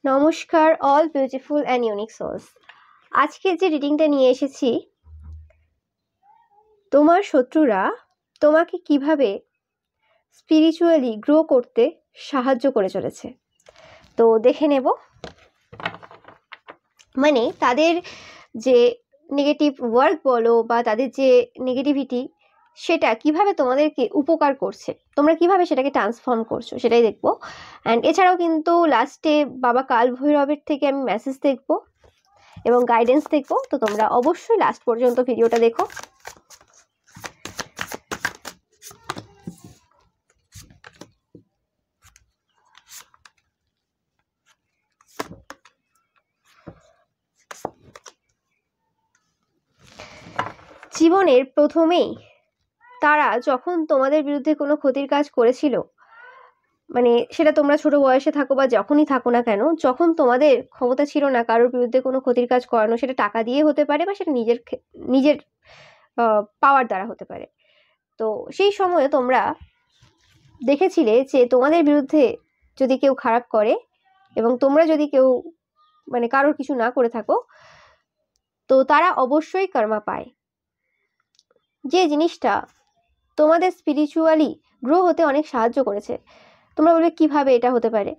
নমস্কার all beautiful and unique souls. আজকে যে রিডিংটা নিয়ে এসেছি, তোমার শত্রুরা তোমাকে কিভাবে স্পিরিচুয়ালি গ্রো করতে সাহায্য করে চলেছে। তো দেখে নেব, মানে তাদের যে নেগেটিভ ওয়ার্ক বলো বা তাদের যে নেগেটিভিটি, সেটা কিভাবে তোমাদেরকে উপকার করছে, তোমরা কিভাবে সেটাকে ট্রান্সফর্ম করছো সেটাই দেখবো। অ্যান্ড এছাড়াও কিন্তু লাস্টে বাবা কাল ভৈরবের থেকে আমি মেসেজ দেখবো এবং গাইডেন্স দেখবো। তো তোমরা অবশ্যই লাস্ট পর্যন্ত ভিডিওটা দেখো। জীবনের প্রথমেই তারা যখন তোমাদের বিরুদ্ধে কোনো ক্ষতির কাজ করেছিল, মানে সেটা তোমরা ছোট বয়সে থাকো বা যখনই থাকো না কেন, যখন তোমাদের ক্ষমতা ছিল না কারোর বিরুদ্ধে কোনো ক্ষতির কাজ করানো, সেটা টাকা দিয়ে হতে পারে বা সেটা নিজের পাওয়ার দ্বারা হতে পারে। তো সেই সময়ে তোমরা দেখেছিলে যে তোমাদের বিরুদ্ধে যদি কেউ খারাপ করে এবং তোমরা যদি কেউ মানে কারোর কিছু না করে থাকো, তো তারা অবশ্যই কর্মা পায়। যে জিনিসটা তোমাদের স্পিরিচুয়ালি গ্রো হতে অনেক সাহায্য করেছে। তোমরা বলবে কিভাবে এটা হতে পারে?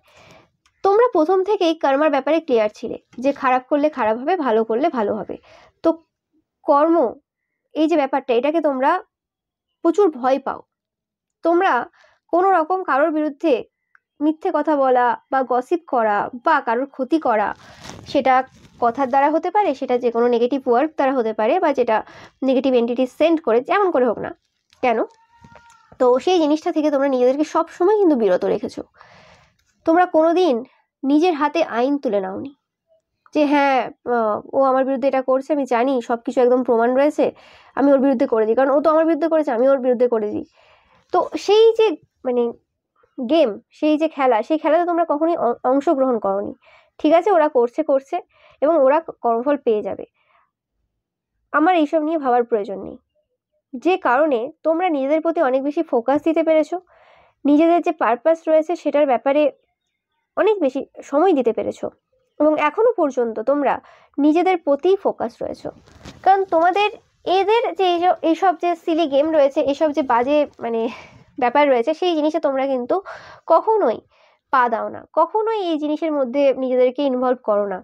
তোমরা প্রথম থেকেই কর্মার ব্যাপারে ক্লিয়ার ছিলে যে খারাপ করলে খারাপ হবে, ভালো করলে ভালো হবে। তো কর্ম, এই যে ব্যাপারটা, এটাকে তোমরা প্রচুর ভয় পাও। তোমরা কোনো রকম কারোর বিরুদ্ধে মিথ্যে কথা বলা বা গসিপ করা বা কারোর ক্ষতি করা, সেটা কথার দ্বারা হতে পারে, সেটা যে কোনো নেগেটিভ ওয়ার্ক দ্বারা হতে পারে, বা যেটা নেগেটিভ এন্টিটি সেন্ড করে, যেমন করে হোক না কেন, তো সেই জিনিসটা থেকে তোমরা নিজেদেরকে সবসময় কিন্তু বিরত রেখেছো। তোমরা কোনোদিন নিজের হাতে আইন তুলে নাওনি যে হ্যাঁ ও আমার বিরুদ্ধে এটা করছে, আমি জানি সব কিছু একদম প্রমাণ রয়েছে, আমি ওর বিরুদ্ধে করে দিই, কারণ ও তো আমার বিরুদ্ধে করেছে, আমি ওর বিরুদ্ধে করে দিই। তো সেই যে মানে গেম, সেই যে খেলা, সেই খেলাতে তোমরা কখনোই অংশগ্রহণ করোনি। ঠিক আছে, ওরা করছে এবং ওরা কর্মফল পেয়ে যাবে, আমার এইসব নিয়ে ভাবার প্রয়োজন নেই। যে কারণে তোমরা নিজেদের প্রতি অনেক বেশি ফোকাস দিতে পেরেছো, নিজেদের যে পারপাস রয়েছে সেটার ব্যাপারে অনেক বেশি সময় দিতে পেরেছো, এবং এখনো পর্যন্ত তোমরা নিজেদের প্রতিই ফোকাস রয়েছো। কারণ তোমাদের এদের যে এইসব যে সিলি গেম রয়েছে, এইসব যে বাজে মানে ব্যাপার রয়েছে, সেই জিনিসে তোমরা কিন্তু কখনোই পা দাও না, কখনোই এই জিনিসের মধ্যে নিজেদেরকে ইনভলভ করো না।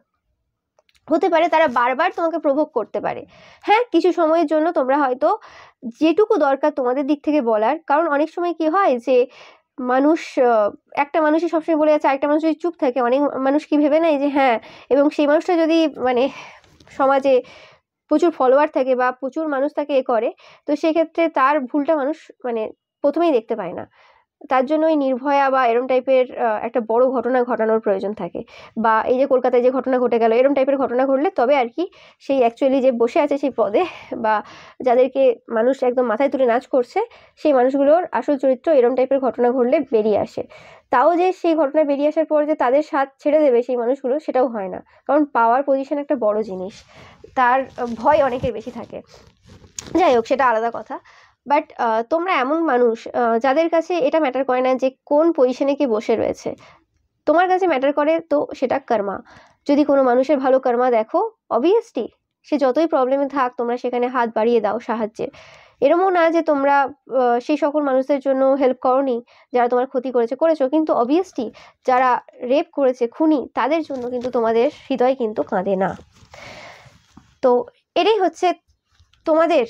হতে পারে তারা বারবার তোমাকে প্রভোগ করতে পারে, হ্যাঁ কিছু সময়ের জন্য তোমরা হয়তো যেটুকু দরকার তোমাদের দিক থেকে বলার, কারণ অনেক সময় কি হয় যে মানুষ, একটা মানুষই সবসময় বলে যাচ্ছে, আরেকটা মানুষ যদি চুপ থাকে, অনেক মানুষ কি ভেবে নেয় যে হ্যাঁ, এবং সেই মানুষটা যদি মানে সমাজে প্রচুর ফলোয়ার থাকে বা প্রচুর মানুষ তাকে করে, তো সেক্ষেত্রে তার ভুলটা মানুষ মানে প্রথমেই দেখতে পায় না। তার জন্য ওই নির্ভয়া বা এরম টাইপের একটা বড় ঘটনা ঘটানোর প্রয়োজন থাকে, বা এই যে কলকাতায় যে ঘটনা ঘটে গেল, এরম টাইপের ঘটনা ঘটলে তবে আর কি সেই অ্যাকচুয়ালি যে বসে আছে সেই পদে, বা যাদেরকে মানুষ একদম মাথায় তুলে নাচ করছে, সেই মানুষগুলোর আসল চরিত্র এরম টাইপের ঘটনা ঘটলে বেরিয়ে আসে। তাও যে সেই ঘটনা বেরিয়ে আসার পর যে তাদের সাথ ছেড়ে দেবে সেই মানুষগুলো, সেটাও হয় না, কারণ পাওয়ার পজিশন একটা বড় জিনিস, তার ভয় অনেকের বেশি থাকে। যাই হোক, সেটা আলাদা কথা। বাট তোমরা এমন মানুষ যাদের কাছে এটা ম্যাটার করে না যে কোন পজিশনে কে বসে রয়েছে, তোমার কাছে ম্যাটার করে তো সেটা কর্মা। যদি কোনো মানুষের ভালো কর্মা দেখো, অবভিয়াসলি সে যতই প্রবলেমে থাক, তোমরা সেখানে হাত বাড়িয়ে দাও সাহায্যের। এরমও না যে তোমরা সেই সকল মানুষদের জন্য হেল্প করোনি যারা তোমার ক্ষতি করেছো, কিন্তু অবভিয়াসলি যারা রেপ করেছে, খুনি, তাদের জন্য কিন্তু তোমাদের হৃদয় কিন্তু কাঁদে না। তো এটাই হচ্ছে তোমাদের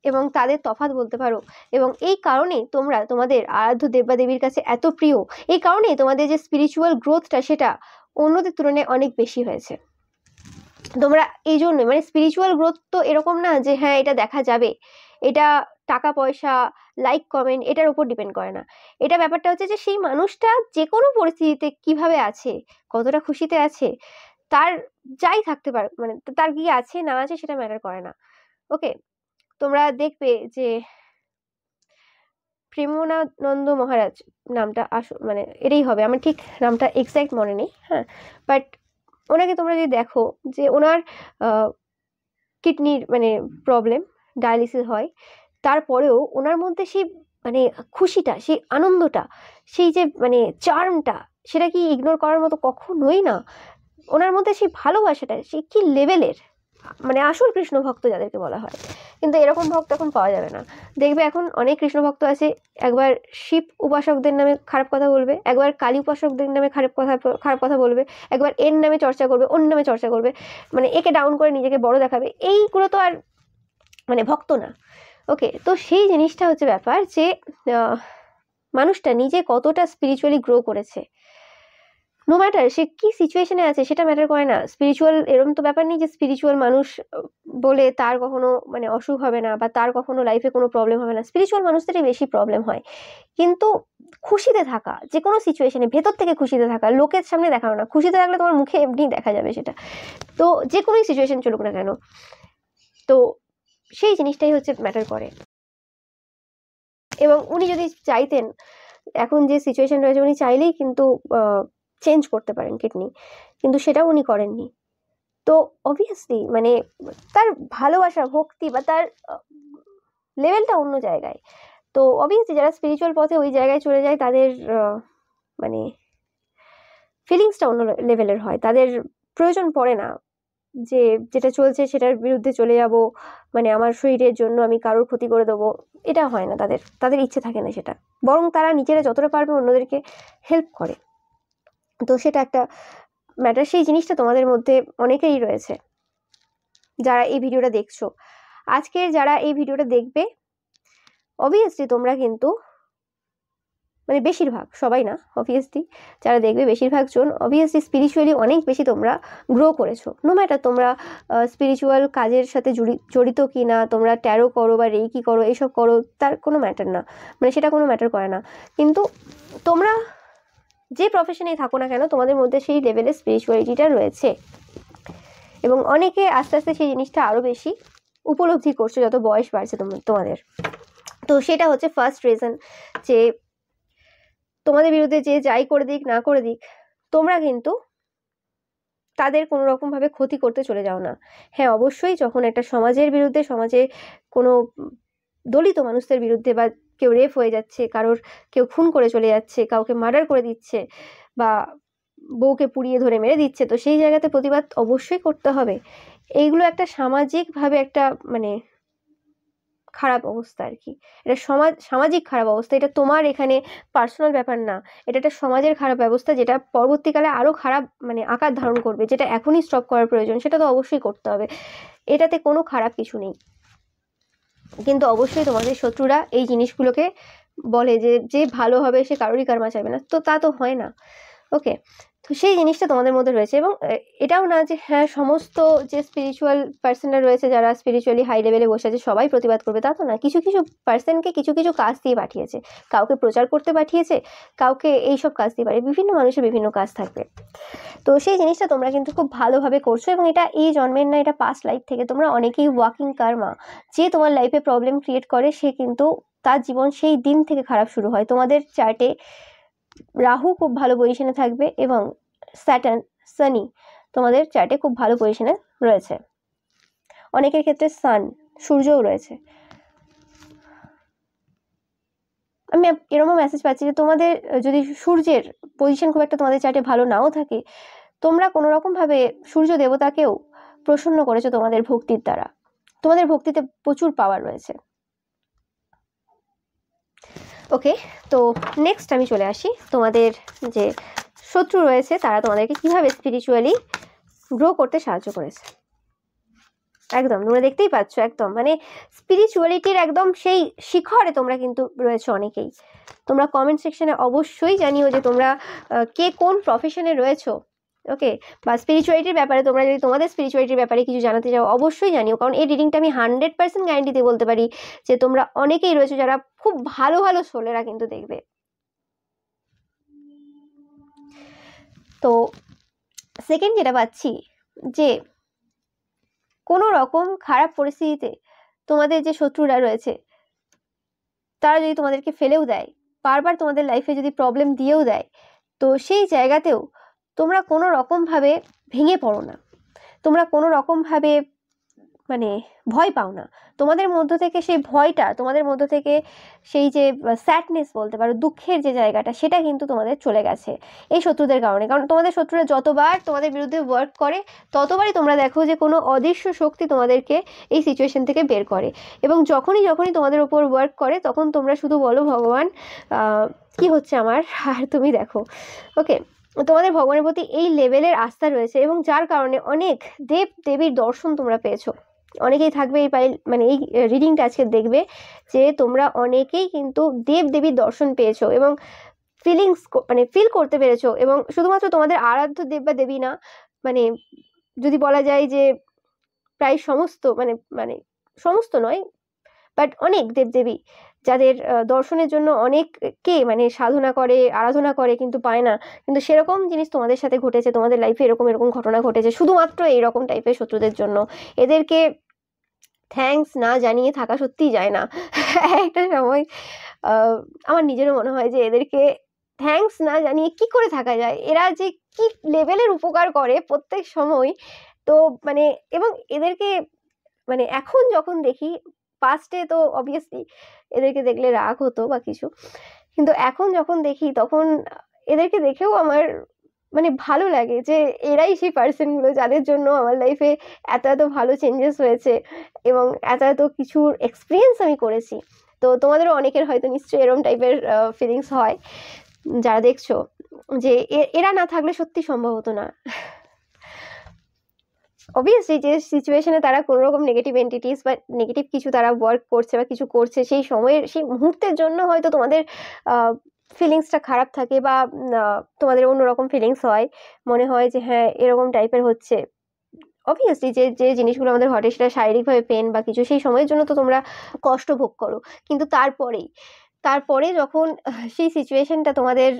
এবং তাদের তফাৎ বলতে পারো, এবং এই কারণে তোমরা তোমাদের আরাধ্য দেবদেবীর কাছে এত প্রিয়, এই কারণে তোমাদের যে স্পিরিচুয়াল গ্রোথটা, সেটা অন্যদের তুলনায় অনেক বেশি হয়েছে। তোমরা এই জন্য মানে স্পিরিচুয়াল গ্রোথ তো এরকম না যে হ্যাঁ এটা দেখা যাবে, এটা টাকা পয়সা, লাইক কমেন্ট, এটার উপর ডিপেন্ড করে না। এটা ব্যাপারটা হচ্ছে যে সেই মানুষটা যে কোনো পরিস্থিতিতে কিভাবে আছে, কতটা খুশিতে আছে, তার যাই থাকতে পারে, মানে তার কি আছে না আছে সেটা ম্যাটার করে না। ওকে, তোমরা দেখবে যে প্রেমানন্দ মহারাজ নামটা মানে এটাই হবে, আমার ঠিক নামটা এক্স্যাক্ট মনে নেই, হ্যাঁ, বাট ওনাকে তোমরা যদি দেখো যে ওনার কিডনির মানে প্রবলেম, ডায়ালিসিস হয়, তারপরেও ওনার মধ্যে সেই মানে খুশিটা, সেই আনন্দটা, সেই যে মানে চার্মটা, সেটা কি ইগনোর করার মতো? কখনোই না। ওনার মধ্যে সেই ভালোবাসাটা সে কি লেভেলের, মানে আসল কৃষ্ণ ভক্ত যাদেরকে বলা হয়। কিন্তু এরকম ভক্ত এখন পাওয়া যাবে না। দেখবে এখন অনেক কৃষ্ণ ভক্ত আছে, একবার শিব উপাসকদের নামে খারাপ কথা বলবে, একবার কালী উপাসকদের নামে খারাপ কথা বলবে, একবার এর নামে চর্চা করবে, ওর নামে চর্চা করবে, মানে একে ডাউন করে নিজেকে বড় দেখাবে। এইগুলো তো আর মানে ভক্ত না। ওকে, তো সেই জিনিসটা হচ্ছে ব্যাপার যে মানুষটা নিজে কতটা স্পিরিচুয়ালি গ্রো করেছে, নো ম্যাটার সে কি সিচুয়েশনে আছে সেটা ম্যাটার করে না। স্পিরিচুয়াল এরকম তো ব্যাপার নেই যে স্পিরিচুয়াল মানুষ বলে তার কখনো মানে অসুখ হবে না বা তার কখনো লাইফে কোনো প্রবলেম হবে না। স্পিরিচুয়াল মানুষদেরই বেশি প্রবলেম হয়। কিন্তু খুশিতে থাকা, যে কোনো সিচুয়েশনে ভেতর থেকে খুশিতে থাকা, লোকের সামনে দেখানো না। খুশিতে থাকলে তোমার মুখে এমনি দেখা যাবে সেটা, তো যে কোনোই সিচুয়েশন চলুক না কেন, তো সেই জিনিসটাই হচ্ছে ম্যাটার করে। এবং উনি যদি চাইতেন, এখন যে সিচুয়েশন রয়েছে উনি চাইলেই কিন্তু চেঞ্জ করতে পারেন কিডনি, কিন্তু সেটাও উনি করেননি। তো অবভিয়াসলি মানে তার ভালোবাসা, ভক্তি বা তার লেভেলটা অন্য জায়গায়। তো অবভিয়াসলি যারা স্পিরিচুয়াল পথে ওই জায়গায় চলে যায় তাদের মানে ফিলিংসটা অন্য লেভেলের হয়। তাদের প্রয়োজন পড়ে না যে যেটা চলছে সেটার বিরুদ্ধে চলে যাব, মানে আমার শরীরের জন্য আমি কারোর ক্ষতি করে দেবো, এটা হয় না তাদের। তাদের ইচ্ছে থাকে না সেটা, বরং তারা নিজেরা যতটা পারবে অন্যদেরকে হেল্প করে। তো সেটা একটা ম্যাটার। সেই জিনিসটা তোমাদের মধ্যে অনেকেই রয়েছে যারা এই ভিডিওটা দেখছো। আজকের যারা এই ভিডিওটা দেখবে, অবভিয়াসলি তোমরা কিন্তু মানে বেশিরভাগ, সবাই না, অবভিয়াসলি যারা দেখবে বেশিরভাগ জন অবভিয়াসলি স্পিরিচুয়ালি অনেক বেশি তোমরা গ্রো করেছো। নো ম্যাটার তোমরা স্পিরিচুয়াল কাজের সাথে জড়িত কি না, তোমরা ট্যারো করো বা রেইকি করো, এইসব করো, তার কোনো ম্যাটার না, মানে সেটা কোনো ম্যাটার করে না। কিন্তু তোমরা যে প্রফেশনেই থাকো না কেন তোমাদের মধ্যে সেই লেভেলের স্পিরিচুয়ালিটিটা রয়েছে, এবং অনেকে আস্তে আস্তে সেই জিনিসটা আরও বেশি উপলব্ধি করছো যত বয়স বাড়ছে তোমাদের। তো সেটা হচ্ছে ফার্স্ট রিজন যে তোমাদের বিরুদ্ধে যে যাই করে দিক না করে দিক, তোমরা কিন্তু তাদের কোনো রকমভাবে ক্ষতি করতে চলে যাও না। হ্যাঁ অবশ্যই যখন একটা সমাজের বিরুদ্ধে, সমাজে কোনো দলিত মানুষদের বিরুদ্ধে, বা কেউ রেপ হয়ে যাচ্ছে, কেউ খুন করে চলে যাচ্ছে, কাউকে মার্ডার করে দিচ্ছে, বা বউকে পুড়িয়ে ধরে মেরে দিচ্ছে, তো সেই জায়গাতে প্রতিবাদ অবশ্যই করতে হবে। এইগুলো একটা সামাজিকভাবে একটা মানে খারাপ অবস্থা আর কি, এটা সামাজিক খারাপ অবস্থা। এটা তোমার এখানে পার্সোনাল ব্যাপার না, এটা একটা সমাজের খারাপ ব্যবস্থা, যেটা পরবর্তীকালে আরও খারাপ মানে আকার ধারণ করবে। যেটা এখনই স্টপ করার প্রয়োজন, সেটা তো অবশ্যই করতে হবে, এটাতে কোনো খারাপ কিছু নেই। কিন্তু অবশ্যই তোমাদের শত্রুরা এই জিনিসগুলোকে বলে যে ভালো হবে সে কারোরই কারমা চাইবে না, তো তা তো হয় না। ওকে, তো সেই জিনিসটা তোমাদের মধ্যে রয়েছে। এবং এটাও না যে হ্যাঁ সমস্ত যে স্পিরিচুয়াল পার্সনরা রয়েছে যারা স্পিরিচুয়ালি হাই লেভেলে বসে আছে সবাই প্রতিবাদ করবে, তা তো না। কিছু কিছু পার্সনকে কিছু কিছু কাজ দিয়ে পাঠিয়েছে, কাউকে প্রচার করতে পাঠিয়েছে, কাউকে এইসব কাজ দিয়ে পাঠিয়ে, বিভিন্ন মানুষের বিভিন্ন কাজ থাকবে। তো সেই জিনিসটা তোমরা কিন্তু খুব ভালোভাবে করছো, এবং এটা এই জন্মের না, এটা পাস্ট লাইফ থেকে তোমরা অনেকেই ওয়াকিং কার্মা। যে তোমার লাইফে প্রবলেম ক্রিয়েট করে সে কিন্তু তার জীবন সেই দিন থেকে খারাপ শুরু হয়। তোমাদের চার্টে রাহু খুব ভালো পজিশনে থাকবে, এবং স্যাটার্ন, শনি তোমাদের চার্টে খুব ভালো পজিশনে রয়েছে। অনেকের ক্ষেত্রে সান, সূর্যও রয়েছে। আমি এরকমও মেসেজ পাচ্ছি যে তোমাদের যদি সূর্যের পজিশন খুব একটা তোমাদের চার্টে ভালো নাও থাকে, তোমরা কোনো রকমভাবে সূর্য দেবতাকেও প্রসন্ন করেছো তোমাদের ভক্তির দ্বারা। তোমাদের ভক্তিতে প্রচুর পাওয়ার রয়েছে। ওকে, তো নেক্সট আমি চলে আসি তোমাদের যে শত্রু রয়েছে তারা তোমাদেরকে কিভাবে স্পিরিচুয়ালি গ্রো করতে সাহায্য করেছে। একদম তোমরা দেখতেই পাচ্ছ, একদম মানে স্পিরিচুয়ালিটির একদম সেই শিখরে তোমরা কিন্তু রয়েছে অনেকেই। তোমরা কমেন্ট সেকশনে অবশ্যই জানিও যে তোমরা কে কোন প্রফেশনে রয়েছো। ওকে, বা স্পিরিচুয়ালিটির ব্যাপারে তোমরা যদি তোমাদের স্পিরিচুয়ালিটির ব্যাপারে কিছু জানাতে চাও অবশ্যই জানিও, কারণ এই রিডিংটা আমি 100% গ্যারান্টি দিয়ে বলতে পারি যে তোমরা অনেকেই রয়েছে যারা খুব ভালো ভালো সোলেরা কিন্তু দেখবে। তো সেকেন্ড যেটা পাচ্ছি যে কোনো রকম খারাপ পরিস্থিতিতে তোমাদের যে শত্রুরা রয়েছে তারা যদি তোমাদেরকে ফেলেও দেয়, বারবার তোমাদের লাইফে যদি প্রবলেম দিয়েও দেয়, তো সেই জায়গাতেও তোমরা কোনো রকমভাবে ভেঙে পড়ো না। তোমরা কোনো রকমভাবে মানে ভয় পাও না। তোমাদের মধ্য থেকে সেই ভয়টা, তোমাদের মধ্য থেকে সেই যে স্যাডনেস বলতে পারো, দুঃখের যে জায়গাটা, সেটা কিন্তু তোমাদের চলে গেছে এই শত্রুদের কারণে। কারণ তোমাদের শত্রুরা যতবার তোমাদের বিরুদ্ধে ওয়ার্ক করে, ততবারই তোমরা দেখো যে কোনো অদৃশ্য শক্তি তোমাদেরকে এই সিচুয়েশন থেকে বের করে। এবং যখনই তোমাদের ওপর ওয়ার্ক করে, তখন তোমরা শুধু বলো ভগবান কি হচ্ছে আমার, আর তুমি দেখো। ওকে, তোমাদের ভগবানের প্রতি এই লেভেলের আস্থা রয়েছে, এবং যার কারণে অনেক দেব দেবীর দর্শন তোমরা পেয়েছো। অনেকেই থাকবে এই মানে এই রিডিংটা আজকে দেখবে যে তোমরা অনেকেই কিন্তু দেব দেবীর দর্শন পেয়েছো এবং ফিলিংস মানে ফিল করতে পেরেছো। এবং শুধুমাত্র তোমাদের আরাধ্য দেব বা দেবী না, মানে যদি বলা যায় যে প্রায় সমস্ত মানে মানে সমস্ত নয়, বাট অনেক দেবদেবী যাদের দর্শনের জন্য অনেককে মানে সাধনা করে, আরাধনা করে, কিন্তু পায় না। কিন্তু সেরকম জিনিস তোমাদের সাথে ঘটেছে, তোমাদের লাইফে এরকম ঘটনা ঘটেছে শুধুমাত্র এইরকম টাইপের শত্রুদের জন্য। এদেরকে থ্যাঙ্কস না জানিয়ে থাকা সত্যিই যায় না। একটা সময় আমার নিজেরও মনে হয় যে এদেরকে থ্যাঙ্কস না জানিয়ে কি করে থাকা যায়, এরা যে কি লেভেলের উপকার করে প্রত্যেক সময়। তো মানে এবং এদেরকে মানে এখন যখন দেখি, পাস্টে তো অবভিয়াসলি এদেরকে দেখলে রাগ হতো বা কিছু, কিন্তু এখন যখন দেখি তখন এদেরকে দেখেও আমার মানে ভালো লাগে যে এরাই সেই পার্সনগুলো যাদের জন্য আমার লাইফে এত এত ভালো চেঞ্জেস হয়েছে এবং এত এত কিছুর এক্সপিরিয়েন্স আমি করেছি। তো তোমাদেরও অনেকের হয়তো নিশ্চয়ই এরকম টাইপের ফিলিংস হয় যারা দেখছো, যে এরা না থাকলে সত্যি সম্ভব হতো না। অবভিয়াসলি যে সিচুয়েশনে তারা কোনো রকম নেগেটিভ এন্টিটিস বা নেগেটিভ কিছু তারা ওয়ার্ক করছে বা কিছু করছে, সেই সময়ের সেই মুহূর্তের জন্য হয়তো তোমাদের ফিলিংসটা খারাপ থাকে বা তোমাদের অন্যরকম ফিলিংস হয়, মনে হয় যে হ্যাঁ এরকম টাইপের হচ্ছে। অবভিয়াসলি যে যে জিনিসগুলো আমাদের ঘটে সেটা শারীরিকভাবে পেন বা কিছু, সেই সময়ের জন্য তো তোমরা কষ্ট ভোগ করো। কিন্তু তারপরে যখন সেই সিচুয়েশনটা তোমাদের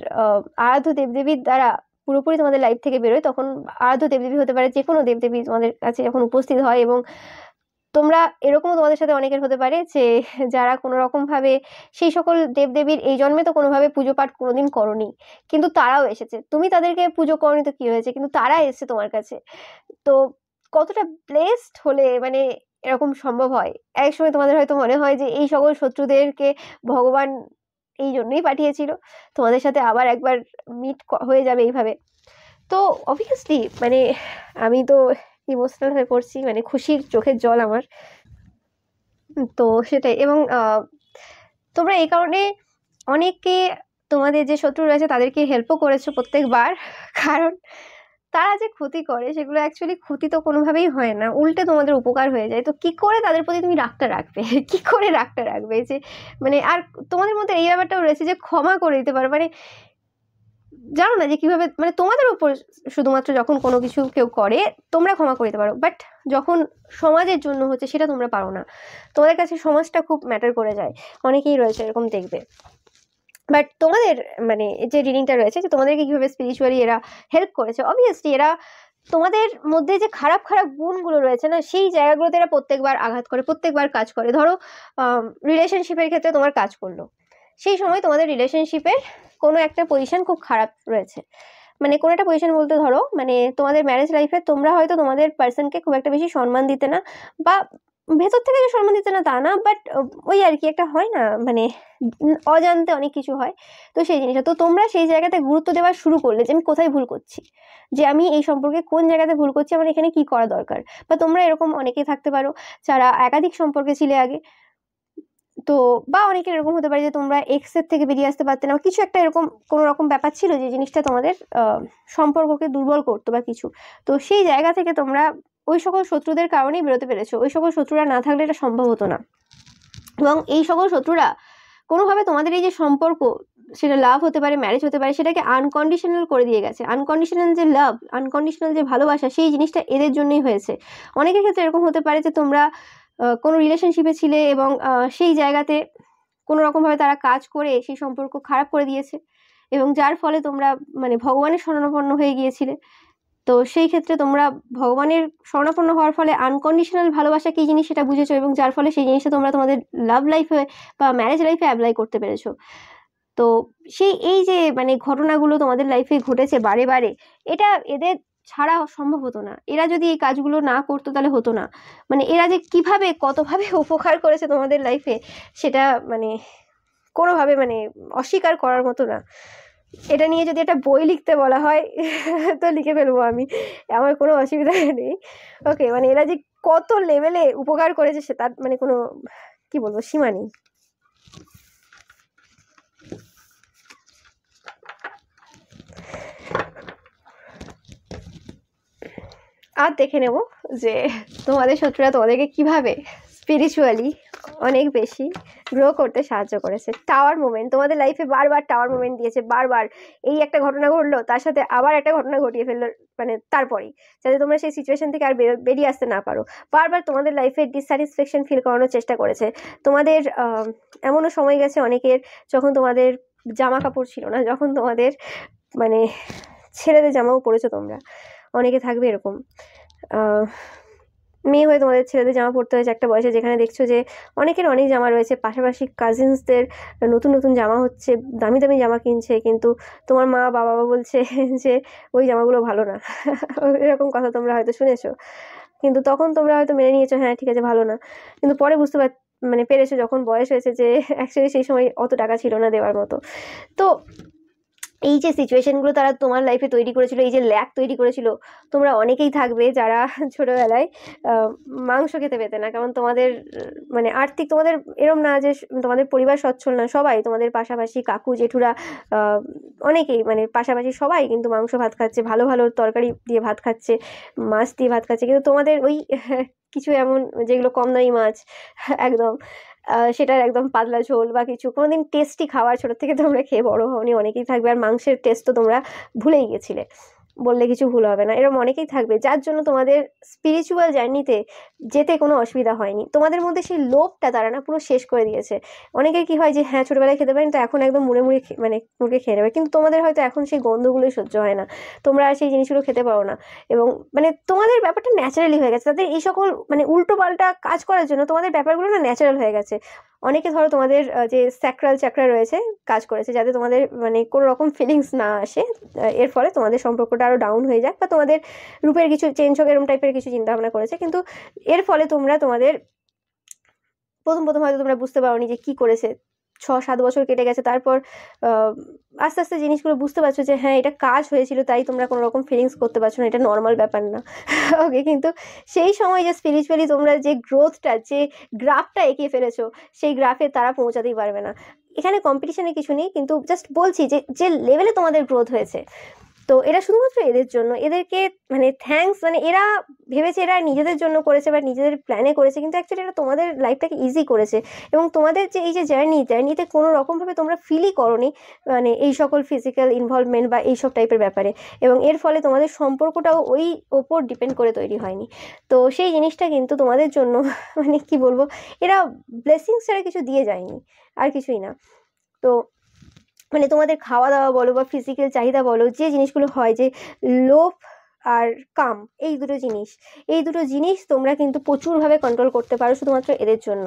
আরাধ্য দেবদেবীর দ্বারা পুরোপুরি তোমাদের লাইফ থেকে বেরোয়, তখন আরাধ্য দেবদেবী হতে পারে যে কোনো দেবদেবী তোমাদের কাছে যখন উপস্থিত হয়, এবং তোমরা এরকমও তোমাদের সাথে অনেকের হতে পারে যে যারা কোনো রকম ভাবে সেই সকল দেবদেবীর এই জন্মে তো কোনোভাবে পুজো পাঠ কোনোদিন করনি, কিন্তু তারাও এসেছে। তুমি তাদেরকে পুজো করনি তো কি হয়েছে, কিন্তু তারা এসেছে তোমার কাছে। তো কতটা ব্লেসড হলে মানে এরকম সম্ভব হয়। এক সময় তোমাদের হয়তো মনে হয় যে এই সকল শত্রুদেরকে ভগবান এই জন্যই পাঠিয়েছিল, তোমাদের সাথে আবার একবার মিট হয়ে যাবে এইভাবে। তো অবভিয়াসলি মানে আমি তো ইমোশনাল হয়ে পড়ছি, মানে খুশির চোখের জল আমার। তো সেটাই। এবং তোমরা এই কারণে অনেকে তোমাদের যে শত্রু রয়েছে তাদেরকে হেল্পও করেছো প্রত্যেকবার, কারণ তারা যে ক্ষতি করে সেগুলো অ্যাকচুয়ালি ক্ষতি তো কোনোভাবেই হয় না, উল্টে তোমাদের উপকার হয়ে যায়। তো কি করে তাদের প্রতি তুমি রাগটা রাখবে, কি করে রাগটা রাখবে যে মানে, আর তোমাদের মধ্যে এই ব্যাপারটাও রয়েছে যে ক্ষমা করে দিতে পারো, মানে জানো না যে কিভাবে, মানে তোমাদের উপর শুধুমাত্র যখন কোনো কিছু কেউ করে তোমরা ক্ষমা করে দিতে পারো, বাট যখন সমাজের জন্য হচ্ছে সেটা তোমরা পারো না। তোমাদের কাছে সমাজটা খুব ম্যাটার করে যায়, অনেকেই রয়েছে এরকম দেখবে। বাট তোমাদের মানে যে রিডিংটা রয়েছে যে তোমাদেরকে কিভাবে স্পিরিচুয়ালি এরা হেল্প করেছে, অবভিয়াসলি এরা তোমাদের মধ্যে যে খারাপ খারাপ গুণগুলো রয়েছে না, সেই জায়গাগুলোতে এরা প্রত্যেকবার আঘাত করে, প্রত্যেকবার কাজ করে। ধরো রিলেশনশিপের ক্ষেত্রে তোমার কাজ করলো, সেই সময় তোমাদের রিলেশনশিপের কোনো একটা পজিশন খুব খারাপ রয়েছে, মানে কোনো একটা পজিশন বলতে ধরো মানে তোমাদের ম্যারেজ লাইফে তোমরা হয়তো তোমাদের পার্সনকে খুব একটা বেশি সম্মান দিতে না, বা ভেতর থেকে যে সম্মান দিতে না তা না, বাট ওই আর কি একটা হয় না, মানে অজান্তে অনেক কিছু হয়। তো সেই জিনিসটা তো তোমরা সেই জায়গাতে গুরুত্ব দেওয়া শুরু করলে যে আমি কোথায় ভুল করছি, যে আমি এই সম্পর্কে কোন জায়গাতে ভুল করছি, আমার এখানে কি করা দরকার। বা তোমরা এরকম অনেকেই থাকতে পারো যারা একাধিক সম্পর্কে ছিলে আগে, তো বা অনেকের এরকম হতে পারে যে তোমরা এক্সের থেকে বেরিয়ে আসতে পারতে না, কিছু একটা এরকম কোনো রকম ব্যাপার ছিল যে জিনিসটা তোমাদের সম্পর্ককে দুর্বল করতো বা কিছু। তো সেই জায়গা থেকে তোমরা ওই সকল শত্রুদের কারণেই বেরোতে পেরেছো, ওই সকল শত্রুরা না থাকলে এটা সম্ভব হতো না। এবং এই সকল শত্রুরা কোনোভাবে তোমাদের এই যে সম্পর্ক, সেটা লাভ হতে পারে, ম্যারেজ হতে পারে, সেটাকে আনকন্ডিশনাল করে দিয়ে গেছে। আনকন্ডিশনাল যে লাভ, আনকন্ডিশনাল যে ভালোবাসা, সেই জিনিসটা এদের জন্যই হয়েছে। অনেকের ক্ষেত্রে এরকম হতে পারে যে তোমরা কোনো রিলেশনশিপে ছিলে এবং সেই জায়গাতে কোনো রকমভাবে তারা কাজ করে সেই সম্পর্ক খারাপ করে দিয়েছে, এবং যার ফলে তোমরা মানে ভগবানের শরণাপন্ন হয়ে গিয়েছিলে। তো সেই ক্ষেত্রে তোমরা ভগবানের শরণাপন্ন হওয়ার ফলে আনকন্ডিশনাল ভালোবাসা কী জিনিস সেটা বুঝেছো, এবং যার ফলে সেই জিনিসটা তোমরা তোমাদের লাভ লাইফে বা ম্যারেজ লাইফে অ্যাপ্লাই করতে পেরেছো। তো সেই এই যে মানে ঘটনাগুলো তোমাদের লাইফে ঘটেছে বারে বারে, এটা এদের ছাড়া সম্ভব হতো না। এরা যদি এই কাজগুলো না করতো তাহলে হতো না। মানে এরা যে কিভাবে কতভাবে উপকার করেছে তোমাদের লাইফে, সেটা মানে কোনোভাবে মানে অস্বীকার করার মতো না। এটা নিয়ে যদি একটা বই লিখতে বলা হয় তো লিখে ফেলবো আমি, আমার কোনো অসুবিধা নেই। ওকে, মানে এরা যে কত লেভেলে উপকার করেছে সে তার মানে কোনো কি বলবো সীমা নেই। আর দেখে নেব যে তোমাদের শত্রুরা তোমাদেরকে কিভাবে স্পিরিচুয়ালি অনেক বেশি গ্রো করতে সাহায্য করেছে। টাওয়ার মোমেন্ট, তোমাদের লাইফে বারবার টাওয়ার মোমেন্ট দিয়েছে, বারবার এই একটা ঘটনা ঘটলো তার সাথে আবার একটা ঘটনা ঘটিয়ে ফেললো, মানে তারপরেই যাতে তোমরা সেই সিচুয়েশন থেকে আর বেরিয়ে আসতে না পারো। বারবার তোমাদের লাইফে ডিসস্যাটিসফ্যাকশন ফিল করানোর চেষ্টা করেছে। তোমাদের এমনও সময় গেছে অনেকের যখন তোমাদের জামা কাপড় ছিল না, যখন তোমাদের মানে ছেলেদের জামাও পরেছো তোমরা, অনেকে থাকবে এরকম। মেয়ে হয়ে তোমাদের ছেলেদের জামা পরতে হয়েছে একটা বয়সে, যেখানে দেখছো যে অনেকের অনেক জামা রয়েছে, পাশাপাশি কাজিনসদের নতুন নতুন জামা হচ্ছে, দামি দামি জামা কিনছে, কিন্তু তোমার মা বাবা বলছে যে ওই জামাগুলো ভালো না এরকম কথা তোমরা হয়তো শুনেছো, কিন্তু তখন তোমরা হয়তো মেনে নিয়েছো হ্যাঁ ঠিক আছে ভালো না, কিন্তু পরে বুঝতে মানে পেরেছো যখন বয়স হয়েছে যে অ্যাকচুয়ালি সেই সময় অত টাকা ছিল না দেওয়ার মতো। তো এই যে সিচুয়েশনগুলো তারা তোমার লাইফে তৈরি করেছিল, এই যে ল্যাক তৈরি করেছিল, তোমরা অনেকেই থাকবে যারা ছোটবেলায় মাংস খেতে পেতে না, কারণ তোমাদের মানে আর্থিক তোমাদের এরম না যে তোমাদের পরিবার সচ্ছল না, সবাই তোমাদের পাশাপাশি কাকু জেঠুরা অনেকেই মানে পাশাপাশি সবাই কিন্তু মাংস ভাত খাচ্ছে, ভালো ভালো তরকারি দিয়ে ভাত খাচ্ছে, মাছ দিয়ে ভাত খাচ্ছে, কিন্তু তোমাদের ওই কিছু এমন যেগুলো কম দামি মাছ একদম সেটার একদম পাতলা ঝোল বা কিছু, কোনোদিন টেস্টি খাবার ছোটো থেকে তোমরা খেয়ে বড়ো হওনি অনেকেই থাকবে, আর মাংসের টেস্ট তো তোমরা ভুলেই গেছিলে, বললে কিছু ভুল হবে না, এরকম অনেকেই থাকবে যার জন্য তোমাদের স্পিরিচুয়াল জার্নিতে যেতে কোনো অসুবিধা হয়নি। তোমাদের মধ্যে সেই লোভটা তারা না পুরো শেষ করে দিয়েছে। অনেকের কি হয় যে হ্যাঁ ছোটোবেলায় খেতে পারেন তো এখন একদম মুড়ে মুড়ে মানে মুড়ে খেয়ে নেবে, কিন্তু তোমাদের হয়তো এখন সেই গন্ধগুলোই সহ্য হয় না, তোমরা আর সেই জিনিসগুলো খেতে পারো না, এবং মানে তোমাদের ব্যাপারটা ন্যাচারালি হয়ে গেছে। তাদের এই সকল মানে উল্টো পাল্টা কাজ করার জন্য তোমাদের ব্যাপারগুলো না ন্যাচারাল হয়ে গেছে। অনেকে ধরো তোমাদের যে স্যাক্রাল চাকরা রয়েছে কাজ করেছে যাতে তোমাদের মানে কোনো রকম ফিলিংস না আসে, এর ফলে তোমাদের সম্পর্কটা আরও ডাউন হয়ে যাক, বা তোমাদের রূপের কিছু চেঞ্জ হোক এরকম টাইপের কিছু চিন্তাভাবনা করেছে, কিন্তু এর ফলে তোমরা তোমাদের প্রথম প্রথম হয়তো তোমরা বুঝতে পারোনি যে কী করেছে, 6-7 বছর কেটে গেছে, তারপর আস্তে আস্তে জিনিসগুলো বুঝতে পারছো যে হ্যাঁ এটা কাজ হয়েছিল তাই তোমরা কোনো রকম ফিলিংস করতে পারছো না, এটা নর্মাল ব্যাপার না ওকে, কিন্তু সেই সময় যে স্পিরিচুয়ালি তোমরা যে গ্রোথটা যে গ্রাফটা এঁকে ফেলেছো সেই গ্রাফে তারা পৌঁছাতেই পারবে না। এখানে কম্পিটিশনে কিছু নেই, কিন্তু জাস্ট বলছি যে যে লেভেলে তোমাদের গ্রোথ হয়েছে, তো এটা শুধুমাত্র এদের জন্য, এদেরকে মানে থ্যাঙ্কস, মানে এরা ভেবেছে এরা নিজেদের জন্য করেছে বা নিজেদের প্ল্যানে করেছে, কিন্তু অ্যাকচুয়ালি এটা তোমাদের লাইফটাকে ইজি করেছে, এবং তোমাদের যে এই যে জার্নিতে কোনো রকমভাবে তোমরা ফিলই করোনি মানে এই সকল ফিজিক্যাল ইনভলভমেন্ট বা এইসব টাইপের ব্যাপারে, এবং এর ফলে তোমাদের সম্পর্কটাও ওই ওপর ডিপেন্ড করে তৈরি হয়নি। তো সেই জিনিসটা কিন্তু তোমাদের জন্য মানে কি বলবো, এরা ব্লেসিংস ছাড়া কিছু দিয়ে যায়নি, আর কিছুই না। তো মানে তোমাদের খাওয়া দাওয়া বলো বা ফিজিক্যাল চাহিদা বলো, যে জিনিসগুলো হয় যে লোভ আর কাম, এই দুটো জিনিস তোমরা কিন্তু প্রচুরভাবে কন্ট্রোল করতে পারো শুধুমাত্র এদের জন্য।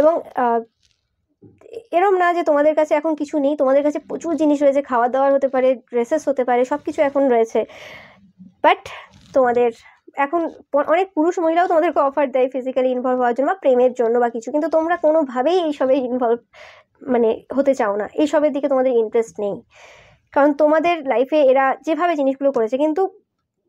এবং এরম না যে তোমাদের কাছে এখন কিছু নেই, তোমাদের কাছে প্রচুর জিনিস রয়েছে, খাওয়া দাওয়ার হতে পারে, ড্রেসেস হতে পারে, সব কিছু এখন রয়েছে, বাট তোমাদের এখন অনেক পুরুষ মহিলাও তোমাদেরকে অফার দেয় ফিজিক্যালি ইনভলভ হওয়ার জন্য বা প্রেমের জন্য বা কিছু, কিন্তু তোমরা কোনোভাবেই এইসবে ইনভলভ মানে হতে চাও না, এইসবের দিকে তোমাদের ইন্টারেস্ট নেই, কারণ তোমাদের লাইফে এরা যেভাবে জিনিসগুলো করেছে, কিন্তু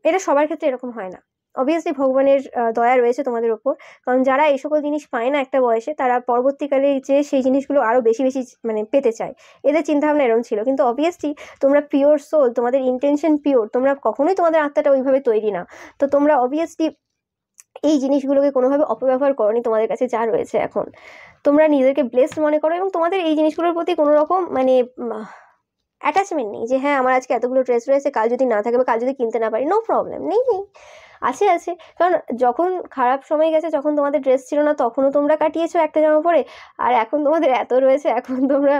এটা সবার ক্ষেত্রে এরকম হয় না। অবভিয়াসলি ভগবানের দয়া রয়েছে তোমাদের ওপর, কারণ যারা এই সকল জিনিস পায় না একটা বয়সে, তারা পরবর্তীকালে যে সেই জিনিসগুলো আরও বেশি বেশি মানে পেতে চায়, এদের চিন্তাভাবনা এরকম ছিল, কিন্তু অবভিয়াসলি তোমরা পিওর সোল, তোমাদের ইন্টেনশন পিওর, তোমরা কখনোই তোমাদের আত্মাটা ওইভাবে তৈরি না, তো তোমরা অবভিয়াসলি এই জিনিসগুলোকে কোনোভাবে অপব্যবহার করোনি, তোমাদের কাছে যা রয়েছে এখন তোমরা নিজেদেরকে ব্লেসড মনে করো, এবং তোমাদের এই জিনিসগুলোর প্রতি কোনো রকম মানে অ্যাটাচমেন্ট নেই যে হ্যাঁ আমার আজকে এতগুলো ড্রেস রয়েছে, কাল যদি না থাকে বা কাল যদি কিনতে না পারি, নো প্রবলেম, নেই আছে, কারণ যখন খারাপ সময় গেছে, যখন তোমাদের ড্রেস ছিল না তখনও তোমরা কাটিয়েছো একটা জামা পরে, আর এখন তোমাদের এত রয়েছে, এখন তোমরা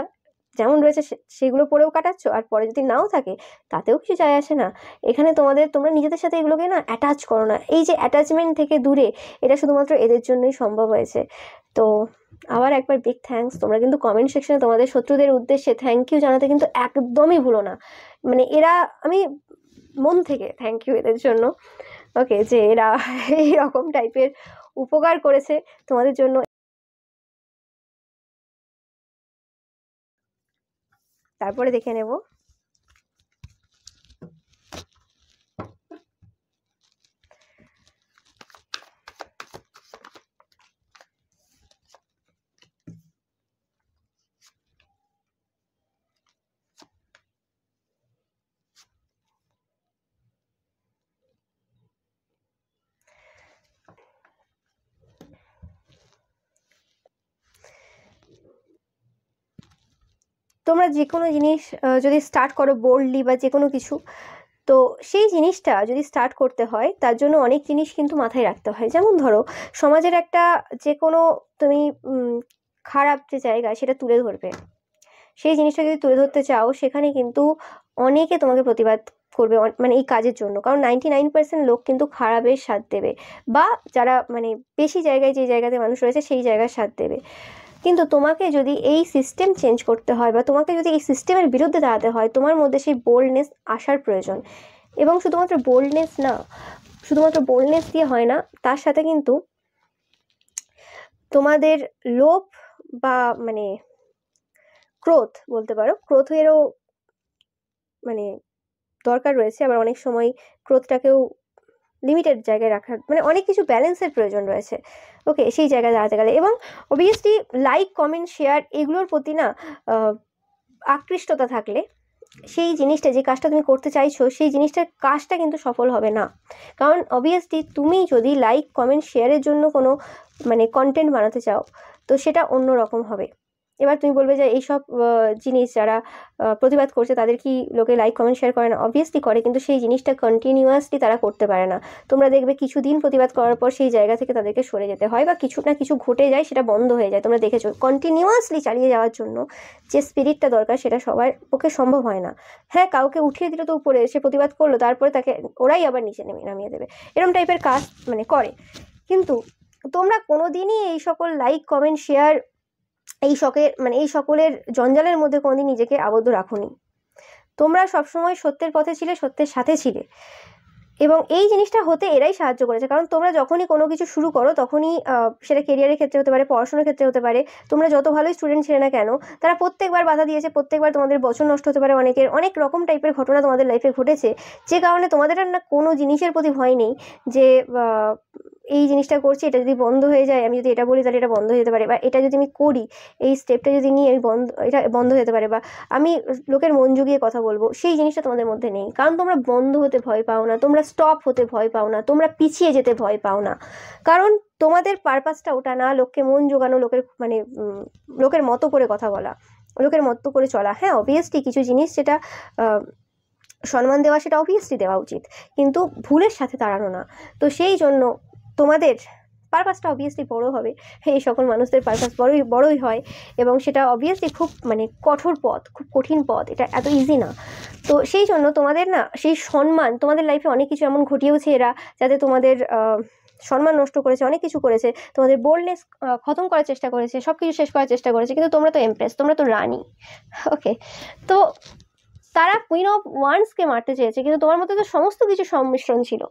যেমন রয়েছে সেগুলো পরেও কাটাচ্ছ, আর পরে যদি নাও থাকে তাতেও কিছু যায় আসে না। এখানে তোমরা নিজেদের সাথে এগুলোকে না অ্যাটাচ করো না, এই যে অ্যাটাচমেন্ট থেকে দূরে, এটা শুধুমাত্র এদের জন্যই সম্ভব হয়েছে। তো আবার একবার বিগ থ্যাঙ্কস, তোমরা কিন্তু কমেন্ট সেকশনে তোমাদের শত্রুদের উদ্দেশ্যে থ্যাংক ইউ জানাতে কিন্তু একদমই ভুলো না, মানে এরা আমি মন থেকে থ্যাংক ইউ এদের জন্য। ওকে, যে এরা এইরকম টাইপের উপকার করেছে তোমাদের জন্য। তারপরে দেখে নেব তোমরা যে কোনো জিনিস যদি স্টার্ট করো বোল্ডলি বা যে কোনো কিছু, তো সেই জিনিসটা যদি স্টার্ট করতে হয় তার জন্য অনেক জিনিস কিন্তু মাথায় রাখতে হয়। যেমন ধরো সমাজের একটা যে কোনো তুমি খারাপ যে জায়গা সেটা তুলে ধরবে, সেই জিনিসটা যদি তুলে ধরতে চাও সেখানে কিন্তু অনেকে তোমাকে প্রতিবাদ করবে মানে এই কাজের জন্য। কারণ 99% লোক কিন্তু খারাপের সাথ দেবে, বা যারা মানে বেশি জায়গায় যে জায়গাতে মানুষ রয়েছে সেই জায়গার সাথ দেবে। কিন্তু তোমাকে যদি এই সিস্টেম চেঞ্জ করতে হয় বা তোমাকে যদি এই সিস্টেমের বিরুদ্ধে দাঁড়াতে হয়, তোমার মধ্যে সেই বোল্ডনেস আসার প্রয়োজন। এবং শুধুমাত্র বোল্ডনেস না, শুধুমাত্র বোল্ডনেস দিয়ে হয় না, তার সাথে কিন্তু তোমাদের লোভ বা মানে ক্রোধ বলতে পারো, ক্রোধেরও মানে দরকার রয়েছে। আবার অনেক সময় ক্রোধটাকেও লিমিটেড জায়গায় রাখার মানে অনেক কিছু ব্যালেন্সের প্রয়োজন রয়েছে। ওকে, সেই জায়গায় দাঁড়াতে গেলে এবং অবভিয়াসলি লাইক কমেন্ট শেয়ার এগুলোর প্রতি না আকৃষ্টতা থাকলে সেই জিনিসটা, যে কাজটা তুমি করতে চাইছো সেই জিনিসটার কাজটা কিন্তু সফল হবে না। কারণ অবভিয়াসলি তুমি যদি লাইক কমেন্ট শেয়ারের জন্য কোনো মানে কন্টেন্ট বানাতে চাও, তো সেটা অন্য রকম হবে। এবার তুমি বলবে যে এইসব জিনিস যারা প্রতিবাদ করছে তাদের কি লোকে লাইক কমেন্ট শেয়ার করে না? অবভিয়াসলি করে, কিন্তু সেই জিনিসটা কন্টিনিউয়াসলি তারা করতে পারে না। তোমরা দেখবে কিছুদিন প্রতিবাদ করার পর সেই জায়গা থেকে তাদেরকে সরে যেতে হয় বা কিছু না কিছু ঘটে যায়, সেটা বন্ধ হয়ে যায়। তোমরা দেখেছো কন্টিনিউয়াসলি চালিয়ে যাওয়ার জন্য যে স্পিরিটটা দরকার সেটা সবার পক্ষে সম্ভব হয় না। হ্যাঁ, কাউকে উঠিয়ে দিল তো উপরে, সে প্রতিবাদ করলো, তারপরে তাকে ওরাই আবার নিচে নামিয়ে দেবে, এরকম টাইপের কাজ মানে করে। কিন্তু তোমরা কোনোদিনই এই সকল লাইক কমেন্ট শেয়ার এই সকলের জঞ্জালের মধ্যে কোনোদিন নিজেকে আবদ্ধ রাখোনি। তোমরা সবসময় সত্যের পথে ছিলে, সত্যের সাথে ছিলে, এবং এই জিনিসটা হতে এরাই সাহায্য করেছে। কারণ তোমরা যখনই কোনো কিছু শুরু করো তখনই সেটা কেরিয়ারের ক্ষেত্রে হতে পারে, পড়াশোনার ক্ষেত্রে হতে পারে, তোমরা যত ভালোই স্টুডেন্ট ছিলে না কেন, তারা প্রত্যেকবার বাধা দিয়েছে, প্রত্যেকবার তোমাদের বছর নষ্ট হতে পারে, অনেকের অনেক রকম টাইপের ঘটনা তোমাদের লাইফে ঘটেছে, যে কারণে তোমাদের আর না কোনো জিনিসের প্রতি ভয় নেই যে এই জিনিসটা করছি, এটা যদি বন্ধ হয়ে যায়, আমি যদি এটা বলি তাহলে এটা বন্ধ হয়ে যেতে পারে, বা এটা যদি আমি করি, এই স্টেপটা যদি নিয়ে আমি এটা বন্ধ হয়ে যেতে পারে, বা আমি লোকের মন জুগিয়ে কথা বলবো, সেই জিনিসটা তোমাদের মধ্যে নেই। কারণ তোমরা বন্ধ হতে ভয় পাও না, তোমরা স্টপ হতে ভয় পাও না, তোমরা পিছিয়ে যেতে ভয় পাও না। কারণ তোমাদের পারপাসটা ওটা না লোককে মন জোগানো, লোকের মানে লোকের মতো করে কথা বলা, লোকের মতো করে চলা। হ্যাঁ, অবভিয়াসলি কিছু জিনিস যেটা সম্মান দেওয়া সেটা অবভিয়াসলি দেওয়া উচিত, কিন্তু ভুলের সাথে তাড়ানো না। তো সেই জন্য তোমাদের পারপাসটা অবভিয়াসলি বড় হবে, এই সকল মানুষদের পারপাস বড়ই হয়, এবং সেটা অবভিয়াসলি খুব মানে কঠোর পথ, খুব কঠিন পথ, এটা এত ইজি না। তো সেই জন্য তোমাদের না সেই সম্মান, তোমাদের লাইফে অনেক কিছু এমন ঘটিয়েছে এরা, যাতে তোমাদের সম্মান নষ্ট করেছে, অনেক কিছু করেছে, তোমাদের বোল্ডনেস খতম করার চেষ্টা করেছে, সব কিছু শেষ করার চেষ্টা করেছে, কিন্তু তোমরা তো এমপ্রেস, তোমরা তো রানী। ওকে, তো তারা কুইন অফ ওয়ান্সকে মারতে চেয়েছে, কিন্তু তোমার মধ্যে তো সমস্ত কিছু সংমিশ্রণ ছিল।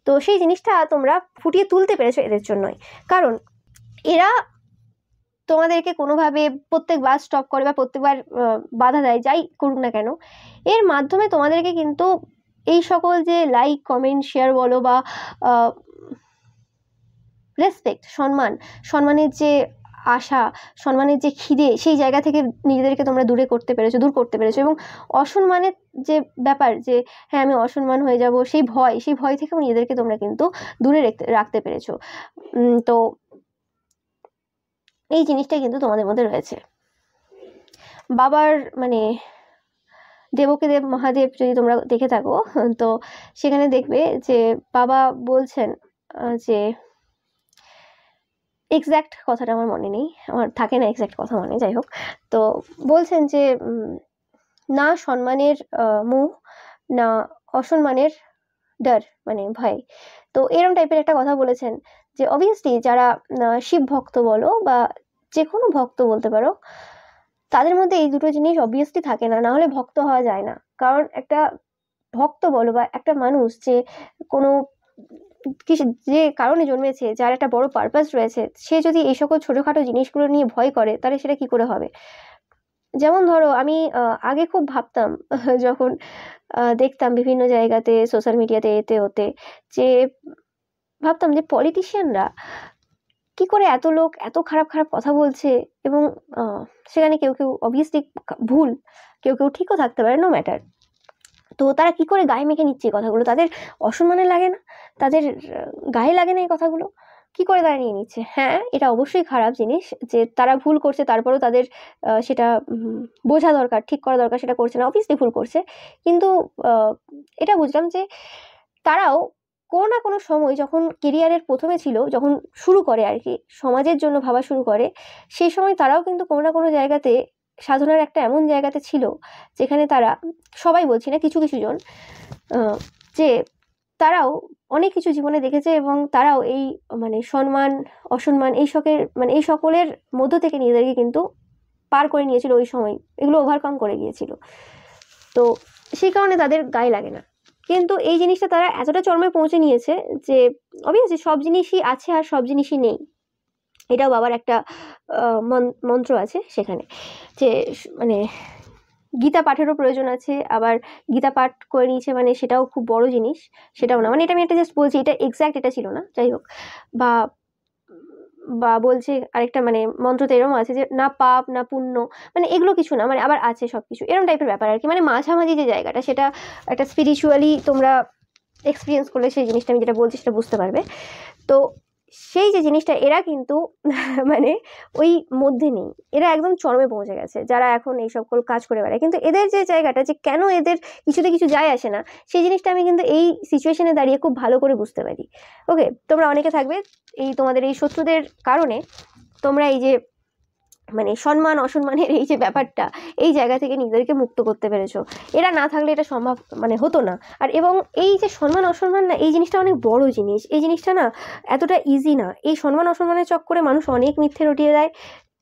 তো সেই জিনিসটা তোমরা ফুটিয়ে তুলতে পেরেছো এদের জন্যই। কারণ এরা তোমাদেরকে কোনোভাবে প্রত্যেকবার স্টপ করে বা প্রত্যেকবার বাধা দেয়, যাই করুক না কেন, এর মাধ্যমে তোমাদেরকে কিন্তু এই সকল যে লাইক কমেন্ট শেয়ার বলো বা রেসপেক্ট, সম্মানের যে আশা, সম্মানের যে খিদে, সেই জায়গা থেকে নিজেদেরকে তোমরা দূর করতে পেরেছো। এবং অসম্মানের যে ব্যাপার, যে হ্যাঁ আমি অসম্মান হয়ে যাব, সেই ভয় থেকেও নিজেদেরকে তোমরা কিন্তু দূরে রাখতে পেরেছো। তো এই জিনিসটা কিন্তু তোমাদের মধ্যে রয়েছে। বাবার মানে দেবকীদেব মহাদেব যদি তোমরা দেখে থাকো, তো সেখানে দেখবে যে বাবা বলছেন যে এক্স্যাক্ট কথাটা আমার মনে নেই, আমার থাকে না এক্স্যাক্ট কথা মনে, যাই হোক, তো বলছেন যে না সম্মানের মুখ, না অসম্মানের ডর, মানে ভয়। তো এরম টাইপের একটা কথা বলেছেন, যে অবভিয়াসলি যারা শিব ভক্ত বলো বা যে কোনো ভক্ত বলতে পারো, তাদের মধ্যে এই দুটো জিনিস অবভিয়াসলি থাকে না, না হলে ভক্ত হওয়া যায় না। কারণ একটা ভক্ত বলো বা একটা মানুষ যে কোনো যে কারণে জন্মেছে, যার একটা বড় পারপাস রয়েছে, সে যদি এই সকল ছোটখাটো জিনিসগুলো নিয়ে ভয় করে, তাহলে সেটা কি করে হবে? যেমন ধরো, আমি আগে খুব ভাবতাম যখন দেখতাম বিভিন্ন জায়গাতে সোশ্যাল মিডিয়াতে এতে ওতে, যে ভাবতাম যে পলিটিশিয়ানরা কি করে এত লোক এত খারাপ খারাপ কথা বলছে, এবং সেখানে কেউ কেউ অবভিয়াসলি ভুল, কেউ কেউ ঠিকও থাকতে পারে, নো ম্যাটার। তো তারা কি করে গায়ে মেখে নিচ্ছে এই কথাগুলো? তাদের অসম্মানে লাগে না? তাদের গায়ে লাগে না এই কথাগুলো? কি করে তারা নিয়ে নিচ্ছে? হ্যাঁ, এটা অবশ্যই খারাপ জিনিস যে তারা ভুল করছে, তারপরেও তাদের সেটা বোঝা দরকার, ঠিক করা দরকার, সেটা করছে না, অবভিয়াসলি ভুল করছে। কিন্তু এটা বুঝলাম যে তারাও কোনো না কোনো সময়, যখন কেরিয়ারের প্রথমে ছিল, যখন শুরু করে আর কি সমাজের জন্য ভাবা শুরু করে, সেই সময় তারাও কিন্তু কোনো না কোনো জায়গাতে সাধনার একটা এমন জায়গাতে ছিল যেখানে তারা, সবাই বলছি না, কিছু কিছু জন, যে তারাও অনেক কিছু জীবনে দেখেছে, এবং তারাও এই মানে সম্মান অসম্মান এই সকলের মধ্য থেকে নিজেদেরকে কিন্তু পার করে নিয়েছিল ওই সময়, এগুলো ওভারকাম করে গিয়েছিল। তো সেই কারণে তাদের গায়ে লাগে না। কিন্তু এই জিনিসটা তারা এতটা চরমে পৌঁছে নিয়েছে যে অবভিয়াসলি সব জিনিসই আছে আর সব জিনিসই নেই। এটাও বাবার একটা মন্ত্র আছে সেখানে, যে মানে গীতা পাঠেরও প্রয়োজন আছে, আবার গীতা পাঠ করে নিয়েছে মানে সেটাও খুব বড় জিনিস, সেটাও না, মানে এটা আমি একটা জাস্ট বলছি, এটা এক্স্যাক্ট এটা ছিল না, যাই হোক। বা বা বলছে আরেকটা মানে মন্ত্রতে এরকম আছে যে না পাপ না পুণ্য, মানে এগুলো কিছু না, মানে আবার আছে সবকিছু, এরকম টাইপের ব্যাপার আর কি। মানে মাঝামাঝি যে জায়গাটা, সেটা একটা স্পিরিচুয়ালি তোমরা এক্সপিরিয়েন্স করলে সেই জিনিসটা আমি যেটা বলছি সেটা বুঝতে পারবে। তো সেই যে জিনিসটা, এরা কিন্তু মানে ওই মধ্যে নেই, এরা একদম চরমে পৌঁছে গেছে যারা এখন এই সকল কাজ করে বেড়ায়। কিন্তু এদের যে জায়গাটা, যে কেন এদের কিছুতে কিছু যায় আসে না, সেই জিনিসটা আমি কিন্তু এই সিচুয়েশনে দাঁড়িয়ে খুব ভালো করে বুঝতে পারি। ওকে, তোমরা অনেকে থাকবে এই তোমাদের এই শত্রুদের কারণে তোমরা এই যে মানে সম্মান অসম্মানের এই যে ব্যাপারটা, এই জায়গা থেকে নিজেদেরকে মুক্ত করতে পেরেছো। এরা না থাকলে এটা সম্ভব মানে হতো না। আর এবং এই যে সম্মান অসম্মান না, এই জিনিসটা অনেক বড় জিনিস, এই জিনিসটা না এতটা ইজি না। এই সম্মান অসম্মানের চক্করে মানুষ অনেক মিথ্যে রটিয়ে দেয়,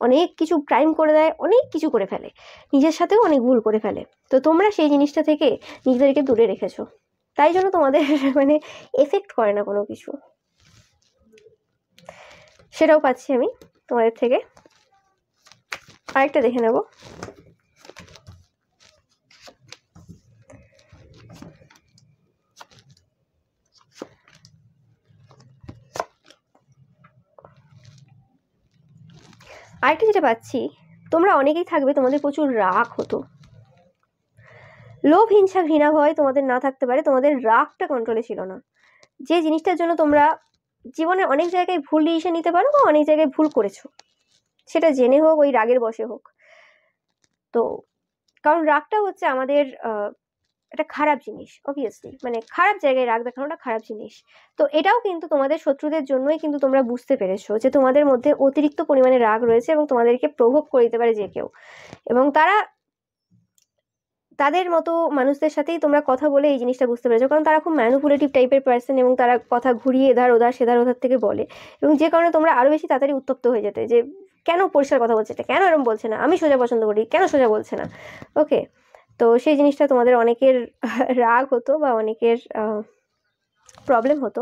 অনেক কিছু ক্রাইম করে দেয়, অনেক কিছু করে ফেলে, নিজের সাথেও অনেক ভুল করে ফেলে। তো তোমরা সেই জিনিসটা থেকে নিজেদেরকে দূরে রেখেছো, তাই জন্য তোমাদের মানে এফেক্ট করে না কোনো কিছু। সেটাও পাচ্ছি আমি তোমাদের থেকে। আরেকটা দেখে নেব। আরেকটা যেটা পাচ্ছি, তোমরা অনেকেই থাকবে তোমাদের প্রচুর রাগ হতো, লোভ হিংসা ঘৃণা ভয় তোমাদের না থাকতে পারে, তোমাদের রাগটা কন্ট্রোলে ছিল না। যে জিনিসটার জন্য তোমরা জীবনে অনেক জায়গায় ভুল ডিসিশন নিতে পারো বা অনেক জায়গায় ভুল করেছো, সেটা জেনে হোক ওই রাগের বশে হোক। তো কারণ রাগটা হচ্ছে আমাদের একটা খারাপ জিনিস, অবভিয়াসলি মানে খারাপ জায়গায় রাগ দেখানোটা খারাপ জিনিস। তো এটাও কিন্তু তোমাদের শত্রুদের জন্যই কিন্তু তোমরা বুঝতে পেরেছো যে তোমাদের মধ্যে অতিরিক্ত পরিমাণে রাগ রয়েছে, এবং তোমাদেরকে প্রভোগ করে দিতে পারে যে কেউ, এবং তারা তাদের মতো মানুষদের সাথেই তোমরা কথা বলে এই জিনিসটা বুঝতে পেরেছো, কারণ তারা খুব ম্যানুপুলেটিভ টাইপের পার্সন, এবং তারা কথা ঘুরিয়ে এধার ওধার সেধার ওধার থেকে বলে, এবং যে কারণে তোমরা আরো বেশি তাড়াতাড়ি উত্তপ্ত হয়ে যেতে, যে কেন পরিষ্কার কথা বলছে এটা, কেন এরকম বলছে না, আমি সোজা পছন্দ করি, কেন সোজা বলছে না। ওকে, তো সেই জিনিসটা তোমাদের অনেকের রাগ হতো বা অনেকের প্রবলেম হতো।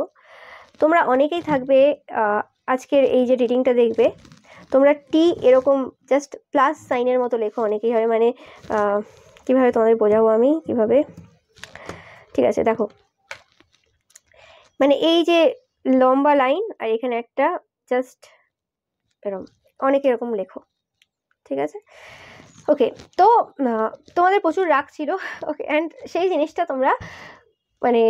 তোমরা অনেকেই থাকবে আজকের এই যে রিডিংটা দেখবে, তোমরা টি এরকম জাস্ট প্লাস সাইনের মতো লেখো অনেকেই হয়, মানে কীভাবে তোমাদের বোঝাবো আমি কীভাবে, ঠিক আছে দেখো, মানে এই যে লম্বা লাইন আর এখানে একটা জাস্ট এরকম, অনেকে এরকম লেখো, ঠিক আছে। ওকে, তো তোমাদের প্রচুর রাগ ছিল। ওকে, অ্যান্ড সেই জিনিসটা তোমরা মানে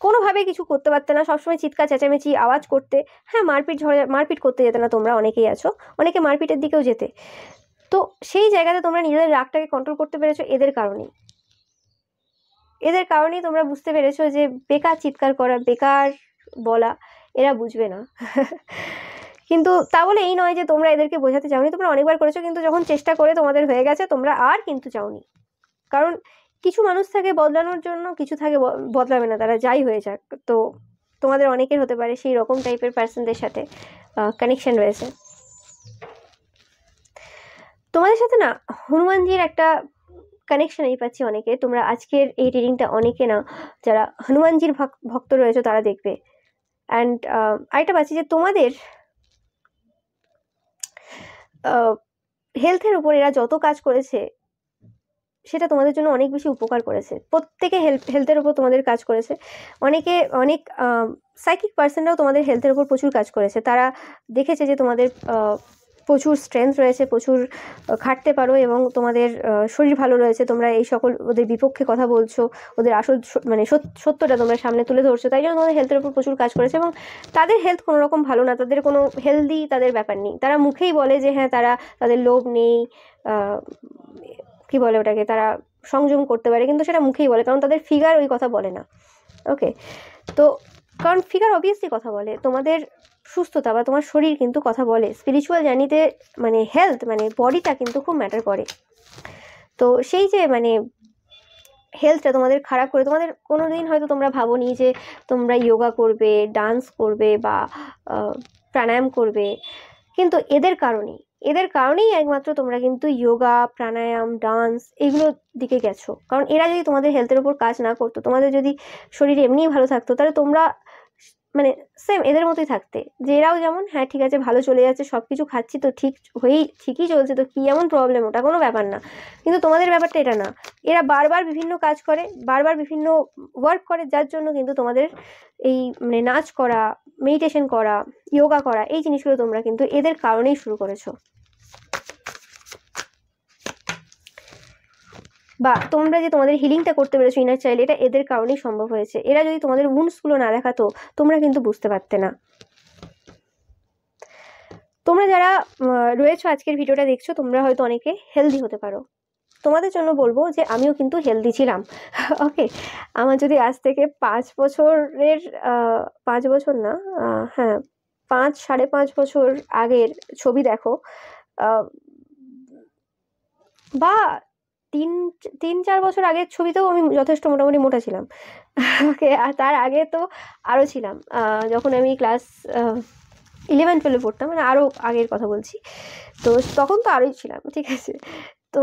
কোনোভাবে কিছু করতে পারতে না, সবসময় চিৎকার চেঁচামেচি আওয়াজ করতে। হ্যাঁ, মারপিট করতে যেতে না, তোমরা অনেকেই আছো, অনেকে মারপিটের দিকেও যেতে। তো সেই জায়গাতে তোমরা নিজেদের রাগটাকে কন্ট্রোল করতে পেরেছো এদের কারণেই তোমরা বুঝতে পেরেছো যে বেকার চিৎকার করা, বেকার বলা, এরা বুঝবে না। কিন্তু তা বলে এই নয় যে তোমরা এদেরকে বোঝাতে চাওনি, তোমরা অনেকবার করেছো, কিন্তু যখন চেষ্টা করে তোমাদের হয়ে গেছে তোমরা আর কিন্তু চাওনি। কারণ কিছু মানুষ থাকে বদলানোর জন্য, কিছু থাকে বদলাবে না, তারা যাই হয়ে যাক। তো তোমাদের অনেকের হতে পারে সেই রকম টাইপের পার্সনদের সাথে কানেকশন রয়েছে। তোমাদের সাথে না হনুমানজির একটা কানেকশন আমি পাচ্ছি অনেকে। তোমরা আজকের এই রিডিংটা অনেকে না যারা হনুমানজির ভক্ত রয়েছে তারা দেখবে। অ্যান্ড আরেকটা পাচ্ছি যে তোমাদের হেলথের উপর এরা যত কাজ করেছে সেটা তোমাদের জন্য অনেক বেশি উপকার করেছে। প্রত্যেকে হেলথের উপর তোমাদের কাজ করেছে। অনেক সাইকিক পার্সনরাও তোমাদের হেলথের উপর প্রচুর কাজ করেছে। তারা দেখেছে যে তোমাদের প্রচুর স্ট্রেংথ রয়েছে, প্রচুর খাটতে পারো এবং তোমাদের শরীর ভালো রয়েছে। তোমরা এই সকল ওদের বিপক্ষে কথা বলছো, ওদের আসল মানে সত্যটা তোমরা সামনে তুলে ধরছো, তাই জন্য তোমাদের হেলথের উপর প্রচুর কাজ করেছে। এবং তাদের হেলথ কোনো রকম ভালো না, তাদের কোনো হেলদি তাদের ব্যাপার নেই। তারা মুখেই বলে যে হ্যাঁ তাদের লোভ নেই, কি বলে ওটাকে, তারা সংযম করতে পারে, কিন্তু সেটা মুখেই বলে, কারণ তাদের ফিগার ওই কথা বলে না। ওকে, তো কারণ ফিগার অবভিয়াসলি কথা বলে, তোমাদের সুস্থতা বা তোমার শরীর কিন্তু কথা বলে। স্পিরিচুয়াল জার্নিতে মানে হেলথ মানে বডিটা কিন্তু খুব ম্যাটার করে। তো সেই যে মানে হেলথটা তোমাদের খারাপ করে, তোমাদের কোনো দিন হয়তো তোমরা ভাবোনি যে তোমরা যোগা করবে, ডান্স করবে বা প্রাণায়াম করবে, কিন্তু এদের কারণেই একমাত্র তোমরা কিন্তু যোগা, প্রাণায়াম, ডান্স এগুলোর দিকে গেছো। কারণ এরা যদি তোমাদের হেলথের উপর কাজ না করতো, তোমাদের যদি শরীর এমনিই ভালো থাকতো, তাহলে তোমরা মানে সেম এদের মতোই থাকতে, যে এরাও যেমন হ্যাঁ ঠিক আছে ভালো চলে যাচ্ছে, সব কিছু খাচ্ছি তো ঠিকই চলছে, তো কি এমন প্রবলেম, ওটা কোনো ব্যাপার না। কিন্তু তোমাদের ব্যাপারটা এটা না, এরা বারবার বিভিন্ন কাজ করে, বারবার বিভিন্ন ওয়ার্ক করে, যার জন্য কিন্তু তোমাদের এই মানে নাচ করা, মেডিটেশন করা, যোগা করা, এই জিনিসগুলো তোমরা কিন্তু এদের কারণেই শুরু করেছো। বা তোমরা যে তোমাদের হিলিংটা করতে পেরেছো ইনার চাইল্ড, এটা এদের কারণেই সম্ভব হয়েছে। এরা যদি তোমাদের উন্ডসগুলো না দেখাতো, তোমরা কিন্তু বুঝতে পারতে না। তোমরা যারা রয়েছো আজকের ভিডিওটা দেখছো, তোমরা হয়তো অনেকে হেলদি হতে পারো। তোমাদের জন্য বলবো যে আমিও কিন্তু হেলদি ছিলাম। ওকে, আমার যদি আজ থেকে 5 বছরের 5 বছর না, হ্যাঁ 5-5.5 বছর আগের ছবি দেখো, বা 3-4 বছর আগের ছবিতেও আমি যথেষ্ট মোটামুটি মোটা ছিলাম। ওকে, আর তার আগে তো আরও ছিলাম, যখন আমি ক্লাস 11-12 পড়তাম, মানে আরও আগের কথা বলছি। তো তখন তো আরোই ছিলাম, ঠিক আছে। তো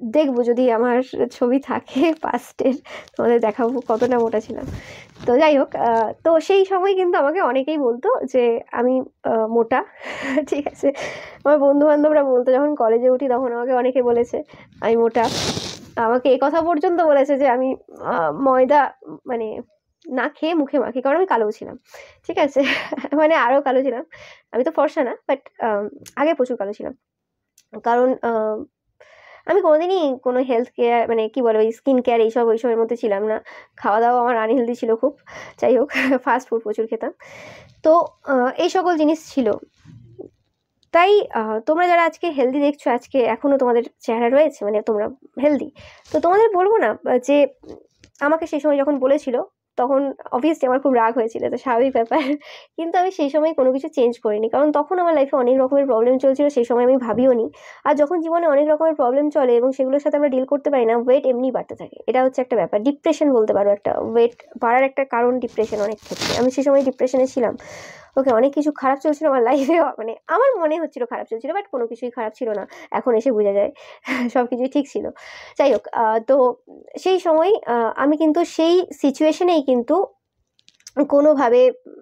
দেখবো যদি আমার ছবি থাকে পাস্টের, তোমাদের দেখাবো কতটা মোটা ছিলাম। তো যাই হোক, তো সেই সময় কিন্তু আমাকে অনেকেই বলতো যে আমি মোটা, ঠিক আছে। আমার বন্ধু বান্ধবরা বলতো, যখন কলেজে উঠি তখন আমাকে অনেকে বলেছে আমি মোটা। আমাকে এ কথা পর্যন্ত বলেছে যে আমি ময়দা মানে না খেয়ে মুখে মাখি, কারণ আমি কালো ছিলাম, ঠিক আছে। মানে আরও কালো ছিলাম, আমি তো ফর্সা না, বাট আগে প্রচুর কালো ছিলাম। কারণ আমি কোনোদিনই কোনো হেলথ কেয়ার মানে কি বলে ওই স্কিন কেয়ার ওইসবের মধ্যে ছিলাম না। খাওয়া দাওয়া আমার আনহেলদি ছিল খুব, যাই হোক ফাস্ট ফুড প্রচুর খেতাম। তো এই সকল জিনিস ছিল। তাই তোমরা যারা আজকে হেলদি দেখছো, আজকে এখনও তোমাদের চেহারা রয়েছে, মানে তোমরা হেলদি, তো তোমাদের বলবো না যে আমাকে সেই সময় যখন বলেছিল তখন অবভিয়াসলি আমার খুব রাগ হয়েছিল, তো স্বাভাবিক ব্যাপার। কিন্তু আমি সেই সময় কোনো কিছু চেঞ্জ করিনি, কারণ তখন আমার লাইফে অনেক রকমের প্রবলেম চলছিল, সেই সময় আমি ভাবিও নি। আর যখন জীবনে অনেক রকমের প্রবলেম চলে এবং সেগুলোর সাথে আমরা ডিল করতে পারি না, ওয়েট এমনি বাড়তে থাকে, এটা হচ্ছে একটা ব্যাপার। ডিপ্রেশন বলতে পারো, একটা ওয়েট বাড়ার একটা কারণ ডিপ্রেশন অনেক ক্ষেত্রে। আমি সেই সময় ডিপ্রেশনে ছিলাম। ওকে, অনেক কিছু খারাপ চলছিল আমার লাইফে, মানে আমার মনে হচ্ছিল খারাপ চলছিল, বাট কোনো কিছুই খারাপ ছিল না, এখন এসে বোঝা যায় সব কিছুই ঠিক ছিল। যাই হোক, তো সেই সময় আমি কিন্তু সেই সিচুয়েশনেই কিন্তু কোনোভাবে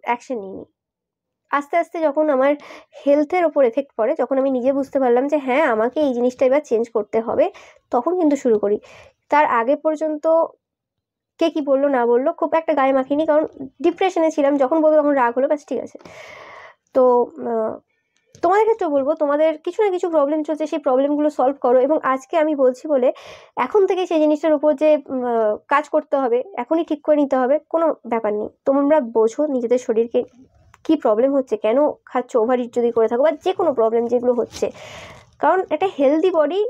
অ্যাকশন নিইনি। আস্তে আস্তে যখন আমার হেলথের ওপর এফেক্ট পড়ে, যখন আমি নিজে বুঝতে পারলাম যে হ্যাঁ আমাকে এই জিনিসটা এবার চেঞ্জ করতে হবে, তখন কিন্তু শুরু করি। তার আগে পর্যন্ত কে কি বললো না বললো খুব একটা গায়ে মাখিনি, কারণ ডিপ্রেশনে ছিলাম, যখন বলবো তখন রাগ হলো, ব্যাস ঠিক আছে। তো তোমাদের ক্ষেত্রেও বলবো, তোমাদের কিছু না কিছু প্রবলেম চলছে, সেই প্রবলেমগুলো সলভ করো। এবং আজকে আমি বলছি বলে এখন থেকে সেই জিনিসটার উপর যে কাজ করতে হবে, এখনই ঠিক করে নিতে হবে, কোনো ব্যাপার নেই। তোমরা বোঝো নিজেদের শরীরকে কি প্রবলেম হচ্ছে, কেন খাচ্ছ, ওভার ইট যদি করে থাকো, বা যে কোনো প্রবলেম যেগুলো হচ্ছে, কারণ একটা হেলদি বডি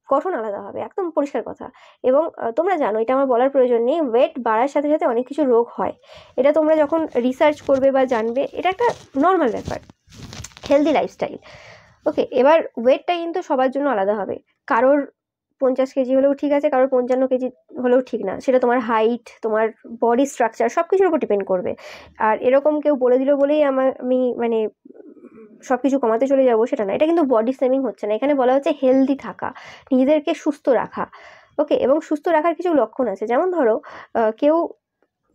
গঠন আলাদা হবে, একদম পরিষ্কার কথা। এবং তোমরা জানো, এটা আমার বলার প্রয়োজন নেই, ওয়েট বাড়ার সাথে সাথে অনেক কিছু রোগ হয়। এটা তোমরা যখন রিসার্চ করবে বা জানবে, এটা একটা নর্মাল ব্যাপার, হেলদি লাইফস্টাইল। ওকে, এবার ওয়েটটা কিন্তু সবার জন্য আলাদা হবে। কারোর 50 কেজি হলেও ঠিক আছে, কারোর 55 কেজি হলেও ঠিক না। সেটা তোমার হাইট, তোমার বডি স্ট্রাকচার সব কিছুর উপর ডিপেন্ড করবে। আর এরকম কেউ বলে দিল বলেই আমি মানে সব কিছু কমাতে চলে যাবো, সেটা না। এটা কিন্তু বডি শেমিং হচ্ছে না, এখানে বলা হচ্ছে হেলদি থাকা, নিজেদেরকে সুস্থ রাখা। ওকে, এবং সুস্থ রাখার কিছু লক্ষণ আছে, যেমন ধরো কেউ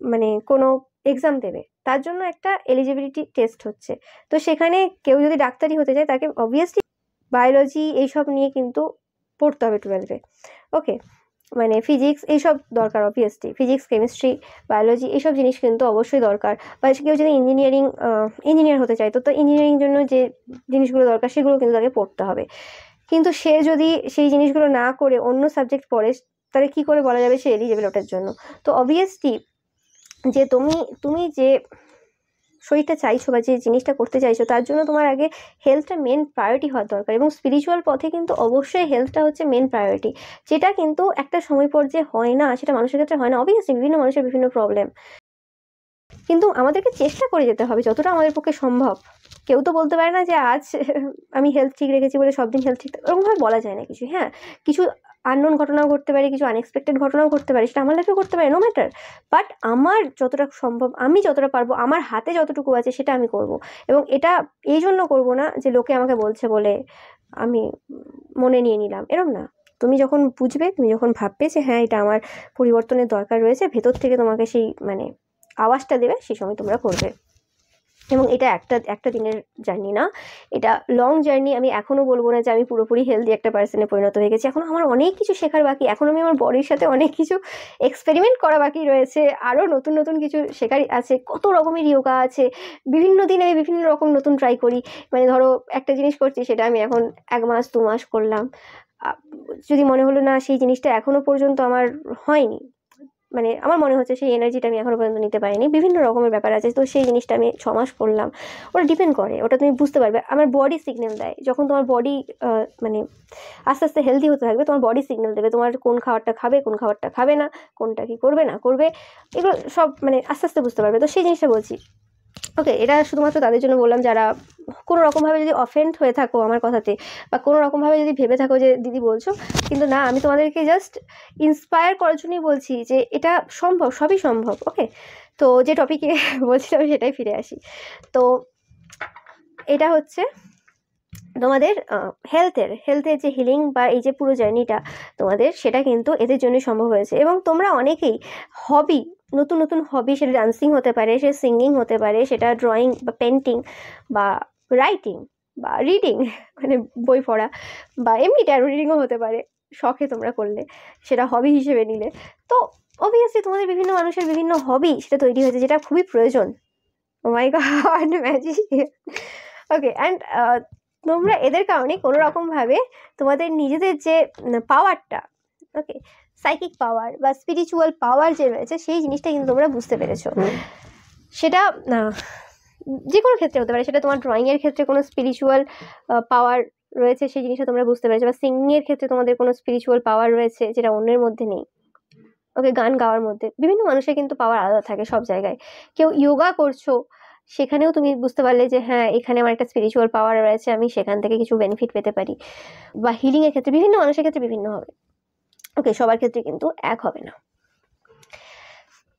মানে কোনো এক্সাম দেবে, তার জন্য একটা এলিজিবিলিটি টেস্ট হচ্ছে, তো সেখানে কেউ যদি ডাক্তারি হতে চায় তাকে অবভিয়াসলি বায়োলজি এইসব নিয়ে কিন্তু পড়তে হবে 12-এ। ওকে, মানে ফিজিক্স এইসব দরকার, অবভিয়াসলি ফিজিক্স, কেমিস্ট্রি, বায়োলজি এইসব জিনিস কিন্তু অবশ্যই দরকার। বা কেউ যদি ইঞ্জিনিয়ার হতে চায়, তো ইঞ্জিনিয়ারিং জন্য যে জিনিসগুলো দরকার সেগুলো কিন্তু তাকে পড়তে হবে। কিন্তু সে যদি সেই জিনিসগুলো না করে অন্য সাবজেক্ট পড়ে, তাহলে কি করে বলা যাবে সে এলিজেবল ওটার জন্য? তো অবভিয়াসলি যে তুমি যে শরীরটা চাইছো বা যে জিনিসটা করতে চাইছো, তার জন্য তোমার আগে হেলথটা মেন প্রায়োরিটি হওয়া দরকার। এবং স্পিরিচুয়াল পথে কিন্তু অবশ্যই হেলথটা হচ্ছে মেন প্রায়োরিটি, যেটা কিন্তু একটা সময় পর যে হয় না, সেটা মানুষের ক্ষেত্রে হয় না। অবভিয়াসলি বিভিন্ন মানুষের বিভিন্ন প্রবলেম, কিন্তু আমাদেরকে চেষ্টা করে যেতে হবে যতটা আমাদের পক্ষে সম্ভব। কেউ তো বলতে পারে না যে আজ আমি হেলথ ঠিক রেখেছি বলে সব দিন হেলথ ঠিক, ওরকমভাবে বলা যায় না কিছু। হ্যাঁ, কিছু আননোন ঘটনাও ঘটতে পারে, কিছু আনএক্সপেক্টেড ঘটনাও ঘটতে পারে, সেটা আমার লাইফেও করতে পারে, নো ম্যাটার। বাট আমার যতটা সম্ভব, আমি যতটা পারবো, আমার হাতে যতটুকু আছে সেটা আমি করব। এবং এটা এই জন্য করবো না যে লোকে আমাকে বলছে বলে আমি মনে নিয়ে নিলাম, এরম না। তুমি যখন বুঝবে, তুমি যখন ভাববে যে হ্যাঁ এটা আমার পরিবর্তনের দরকার রয়েছে, ভেতর থেকে তোমাকে সেই মানে আওয়াজটা দেবে, সেই সময় তোমরা করবে। এবং এটা একটা দিনের জার্নি না, এটা লং জার্নি। আমি এখনও বলবো না যে আমি পুরোপুরি হেলদি একটা পার্সনে পরিণত হয়ে গেছি, এখনও আমার অনেক কিছু শেখার বাকি, এখন আমি আমার বডির সাথে অনেক কিছু এক্সপেরিমেন্ট করা বাকি রয়েছে, আরও নতুন নতুন কিছু শেখার আছে, কত রকমের যোগা আছে, বিভিন্ন দিন আমি বিভিন্ন রকম নতুন ট্রাই করি। মানে ধরো একটা জিনিস করছি, সেটা আমি এখন 1 মাস 2 মাস করলাম, যদি মনে হলো না সেই জিনিসটা এখনও পর্যন্ত আমার হয়নি, মানে আমার মনে হচ্ছে সেই এনার্জিটা আমি এখনো পর্যন্ত নিতে পারিনি, বিভিন্ন রকমের ব্যাপার আছে, তো সেই জিনিসটা আমি 6 মাস করলাম। ওটা ডিপেন্ড করে, ওটা তুমি বুঝতে পারবে। আমার বডি সিগন্যাল দেয়, যখন তোমার বডি মানে আস্তে আস্তে হেলদি হতে থাকবে, তোমার বডি সিগন্যাল দেবে তোমার কোন খাবারটা খাবে, কোন খাবারটা খাবে না, কোনটা কি করবে না করবে, এগুলো সব মানে আস্তে আস্তে বুঝতে পারবে। তো সেই জিনিসটা বলছি। ওকে, এটা শুধুমাত্র তাদের জন্য বললাম যারা কোনো রকমভাবে যদি অফেন্ড হয়ে থাকো আমার কথাতে, বা কোনো রকমভাবে যদি ভেবে থাকো যে দিদি বলছো, কিন্তু না, আমি তোমাদেরকে জাস্ট ইন্সপায়ার করার জন্যই বলছি যে এটা সম্ভব, সবই সম্ভব। ওকে, তো যে টপিকে বলছিলাম সেটাই ফিরে আসি। তো এটা হচ্ছে তোমাদের হেলথের যে হিলিং বা এই যে পুরো জার্নিটা তোমাদের, সেটা কিন্তু এদের জন্যই সম্ভব হয়েছে। এবং তোমরা অনেকেই হবি, নতুন নতুন হবি, সেটা ডান্সিং হতে পারে, সেটা সিঙ্গিং হতে পারে, সেটা ড্রয়িং বা পেন্টিং বা রাইটিং বা রিডিং, মানে বই পড়া, বা এমনি ট্যারো রিডিংও হতে পারে, শখে তোমরা করলে, সেটা হবি হিসেবে নিলে। তো অবভিয়াসলি তোমাদের বিভিন্ন মানুষের বিভিন্ন হবি সেটা তৈরি হয়েছে, যেটা খুবই প্রয়োজন। ও মাই গড, ম্যাজিক। ওকে, অ্যান্ড তোমরা এদের কারণে কোনো রকমভাবে তোমাদের নিজেদের যে পাওয়ারটা, ওকে, সাইকিক পাওয়ার বা স্পিরিচুয়াল পাওয়ার যে রয়েছে, সেই জিনিসটা কিন্তু তোমরা বুঝতে পেরেছো। সেটা যে কোনো ক্ষেত্রে হতে পারে, সেটা তোমার ড্রয়িংয়ের ক্ষেত্রে কোনো স্পিরিচুয়াল পাওয়ার রয়েছে, সেই জিনিসটা তোমরা বুঝতে পেরেছো, বা সিঙ্গিংয়ের ক্ষেত্রে তোমাদের কোনো স্পিরিচুয়াল পাওয়ার রয়েছে যেটা অন্যের মধ্যে নেই। ওকে, গান গাওয়ার মধ্যে বিভিন্ন মানুষের কিন্তু পাওয়ার আলাদা থাকে সব জায়গায়। কেউ যোগা করছো, সেখানেও তুমি বুঝতে পারলে যে হ্যাঁ এখানে আমার একটা স্পিরিচুয়াল পাওয়ার রয়েছে, আমি সেখান থেকে কিছু বেনিফিট পেতে পারি। বা হিলিংয়ের ক্ষেত্রে বিভিন্ন মানুষের ক্ষেত্রে বিভিন্ন হবে। ওকে, সবার ক্ষেত্রে কিন্তু এক হবে না।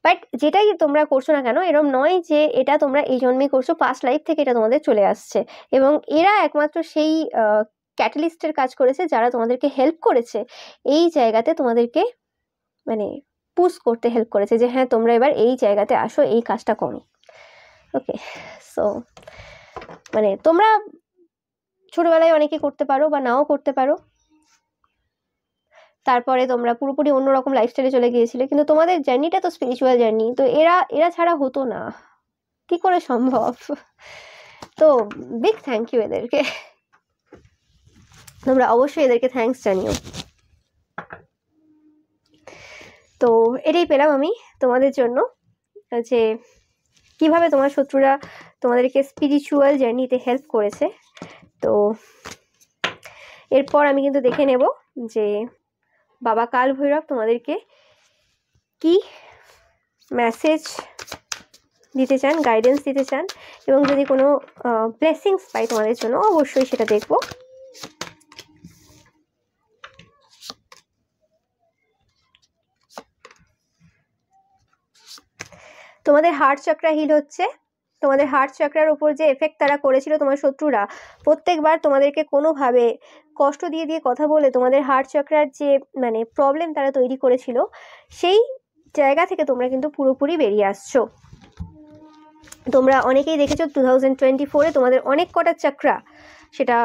বাট যেটাই তোমরা করছো না কেন, এরকম নয় যে এটা তোমরা এই জন্মেই করছো, পাস্ট লাইফ থেকে এটা তোমাদের চলে আসছে। এবং এরা একমাত্র সেই ক্যাটালিস্টের কাজ করেছে যারা তোমাদেরকে হেল্প করেছে এই জায়গাতে, তোমাদেরকে মানে পুশ করতে হেল্প করেছে যে হ্যাঁ তোমরা এবার এই জায়গাতে আসো, এই কাজটা করো। ওকে, সো মানে তোমরা ছোটবেলায় অনেকে করতে পারো বা নাও করতে পারো, তারপরে তোমরা পুরোপুরি অন্যরকম লাইফস্টাইলে চলে গিয়েছিলে, কিন্তু তোমাদের জার্নিটা তো স্পিরিচুয়াল জার্নি, তো এরা ছাড়া হতো না, কি করে সম্ভব? তো বিগ থ্যাংক ইউ এদেরকে, তোমরা অবশ্যই এদেরকে থ্যাঙ্কস জানিও। তো এটাই পেলাম আমি তোমাদের জন্য, যে কিভাবে তোমার শত্রুরা তোমাদেরকে স্পিরিচুয়াল জার্নিতে হেল্প করেছে। তো এরপর আমি কিন্তু দেখে নেব যে বাবা কাল ভৈরব তোমাদেরকে কি মেসেজ দিতে চান, গাইডেন্স দিতে চান, এবং যদি কোনো ব্লেসিংস পাই তোমাদের জন্য, অবশ্যই সেটা দেখব। তোমাদের হার্ট চক্রা হিল হচ্ছে, তোমাদের হার্ট চাকরার উপর যে এফেক্ট তারা করেছিল তোমার শত্রুরা, প্রত্যেকবার তোমাদেরকে কোনোভাবে কষ্ট দিয়ে দিয়ে কথা বলে তোমাদের হার্ট চাকরার যে মানে প্রবলেম তারা তৈরি করেছিল, সেই জায়গা থেকে তোমরা কিন্তু পুরোপুরি বেরিয়ে আসছো। তোমরা অনেকেই দেখেছো 2024-এ তোমাদের অনেক কটা চাকরা, সেটা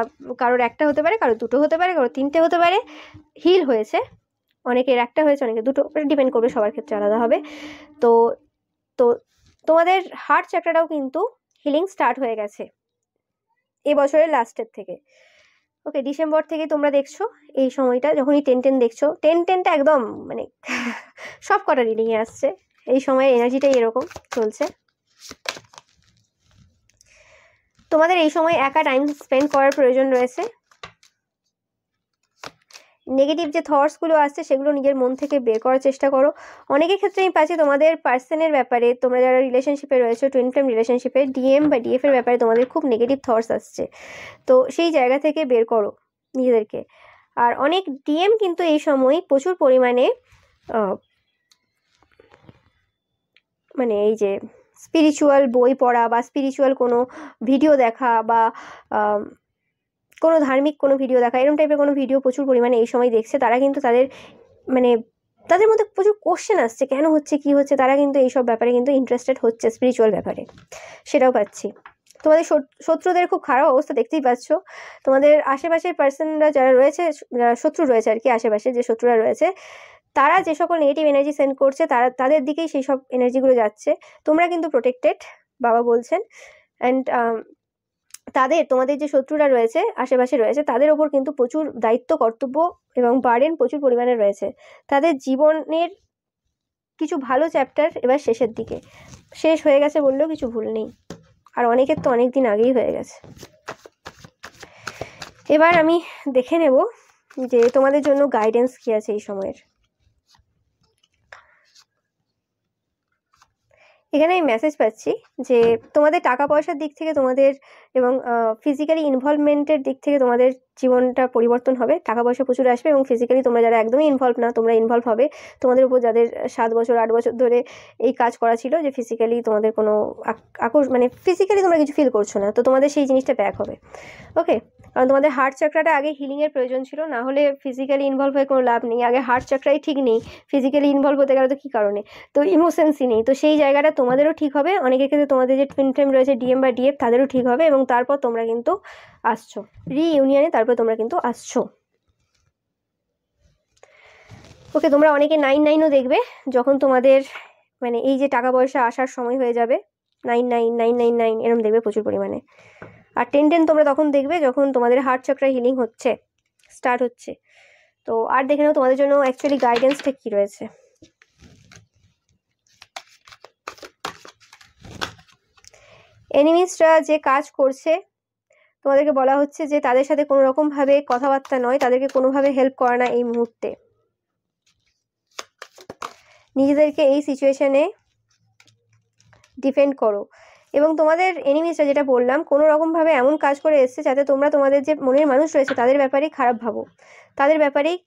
কারোর একটা হতে পারে, কারোর দুটো হতে পারে, কারোর তিনটে হতে পারে, হিল হয়েছে। অনেকের একটা হয়েছে, অনেকের দুটো, ডিপেন্ড করবে, সবার ক্ষেত্রে আলাদা হবে। তো তো তোমাদের হার্ট চাকরাটাও কিন্তু হিলিং স্টার্ট হয়ে গেছে এই বছরের লাস্টের থেকে। ওকে, ডিসেম্বর থেকে তোমরা দেখছো এই সময়টা, যখনই 10-10 দেখছো, 10-10টা একদম মানে সব কটা রিডিংয়ে আসছে। এই সময়ের এনার্জিটাই এরকম চলছে। তোমাদের এই সময় একা টাইম স্পেন্ড করার প্রয়োজন রয়েছে। নেগেটিভ যে থটসগুলো আসছে সেগুলো নিজের মন থেকে বের করার চেষ্টা করো। অনেকের ক্ষেত্রে আমি পাচ্ছি তোমাদের পার্সনের ব্যাপারে, তোমরা যারা রিলেশনশিপে রয়েছে, টুইন ফ্লেম রিলেশনশিপে, ডিএম বা ডিএফ এর ব্যাপারে তোমাদের খুব নেগেটিভ থটস আসছে। তো সেই জায়গা থেকে বের করো নিজেদেরকে। আর অনেক ডিএম কিন্তু এই সময় প্রচুর পরিমাণে মানে এই যে স্পিরিচুয়াল বই পড়া বা স্পিরিচুয়াল কোনো ভিডিও দেখা বা কোনো ধার্মিক কোনো ভিডিও দেখা, এরকম টাইপের কোনো ভিডিও প্রচুর পরিমাণে এই সময় দেখছে। তারা কিন্তু তাদের মানে তাদের মধ্যে প্রচুর কোশ্চেন আসছে, কেন হচ্ছে, কি হচ্ছে, তারা কিন্তু এইসব ব্যাপারে কিন্তু ইন্টারেস্টেড হচ্ছে, স্পিরিচুয়াল ব্যাপারে, সেটাও পাচ্ছি। তোমাদের শত্রুদের খুব খারাপ অবস্থা দেখতেই পাচ্ছ। তোমাদের আশেপাশের পার্সনরা যারা রয়েছে, যারা শত্রু রয়েছে আর কি, আশেপাশে যে শত্রুরা রয়েছে, তারা যে সকল নেগেটিভ এনার্জি সেন্ড করছে, তাদের দিকেই সেই সব এনার্জিগুলো যাচ্ছে। তোমরা কিন্তু প্রোটেক্টেড, বাবা বলছেন। অ্যান্ড তোমাদের যে শত্রুরা রয়েছে আশেপাশে রয়েছে, তাদের ওপর কিন্তু প্রচুর দায়িত্ব, কর্তব্য এবং বার্ডেন প্রচুর পরিমাণে রয়েছে। তাদের জীবনের কিছু ভালো চ্যাপ্টার এবার শেষের দিকে, শেষ হয়ে গেছে বললেও কিছু ভুল নেই। আর অনেকের তো অনেক দিন আগেই হয়ে গেছে। এবার আমি দেখে নেব যে তোমাদের জন্য গাইডেন্স কি আছে এই সময়ের। এখানে আমি মেসেজ পাচ্ছি যে তোমাদের টাকা পয়সার দিক থেকে তোমাদের এবং ফিজিক্যালি ইনভলভমেন্টের দিক থেকে তোমাদের জীবনটা পরিবর্তন হবে। টাকা পয়সা প্রচুর আসবে এবং ফিজিক্যালি তোমরা যারা একদমই ইনভলভ না, তোমরা ইনভলভ হবে। তোমাদের উপর যাদের 7 বছর 8 বছর ধরে এই কাজ করা ছিল, যে ফিজিক্যালি তোমাদের কোনো মানে ফিজিক্যালি তোমরা কিছু ফিল করছো না, তো তোমাদের সেই জিনিসটা ব্যাক হবে। ওকে, কারণ তোমাদের হার্ট চাকরাটা আগে হিলিংয়ের প্রয়োজন ছিল, না হলে ফিজিক্যালি ইনভলভ হয়ে কোনো লাভ নেই। আগে হার্ট চাকরাই ঠিক নেই, ফিজিক্যালি ইনভলভ হতে গেলে তো কী কারণে, তো ইমোশনসই নেই। তো সেই জায়গাটা তোমাদেরও ঠিক হবে, অনেকের ক্ষেত্রে তোমাদের যে টুইন ফ্লেম রয়েছে ডিএম বা ডিএফ, তাদেরও ঠিক হবে, এবং তারপর তোমরা কিন্তু আসছো রিইউনিয়নে, তারপর তোমরা কিন্তু আসছো। ওকে, তোমরা অনেকে 9-9ও দেখবে যখন তোমাদের মানে এই যে টাকা পয়সা আসার সময় হয়ে যাবে, 9-9-9-9-9 এরকম দেখবে প্রচুর পরিমাণে। আর 10-10 তোমরা তখন দেখবে যখন তোমাদের হার্ট চক্রা হিলিং হচ্ছে, স্টার্ট হচ্ছে। তো আর দেখে নাও তোমাদের জন্য অ্যাকচুয়ালি গাইডেন্সটা কী রয়েছে। এনিমিসরা যে কাজ করছে, তোমাদেরকে বলা হচ্ছে যে তাদের সাথে কোনো রকমভাবে কথাবার্তা নয়, তাদেরকে কোনোভাবে হেল্প করা না এই মুহূর্তে। নিজেদেরকে এই সিচুয়েশনে ডিফেন্ড করো। এবং তোমাদের এনিমিসরা, যেটা বললাম, কোনো রকমভাবে এমন কাজ করে এসছে যাতে তোমরা তোমাদের যে মনের মানুষ রয়েছে তাদের ব্যাপারেই খারাপ ভাবো, তাদের ব্যাপারেই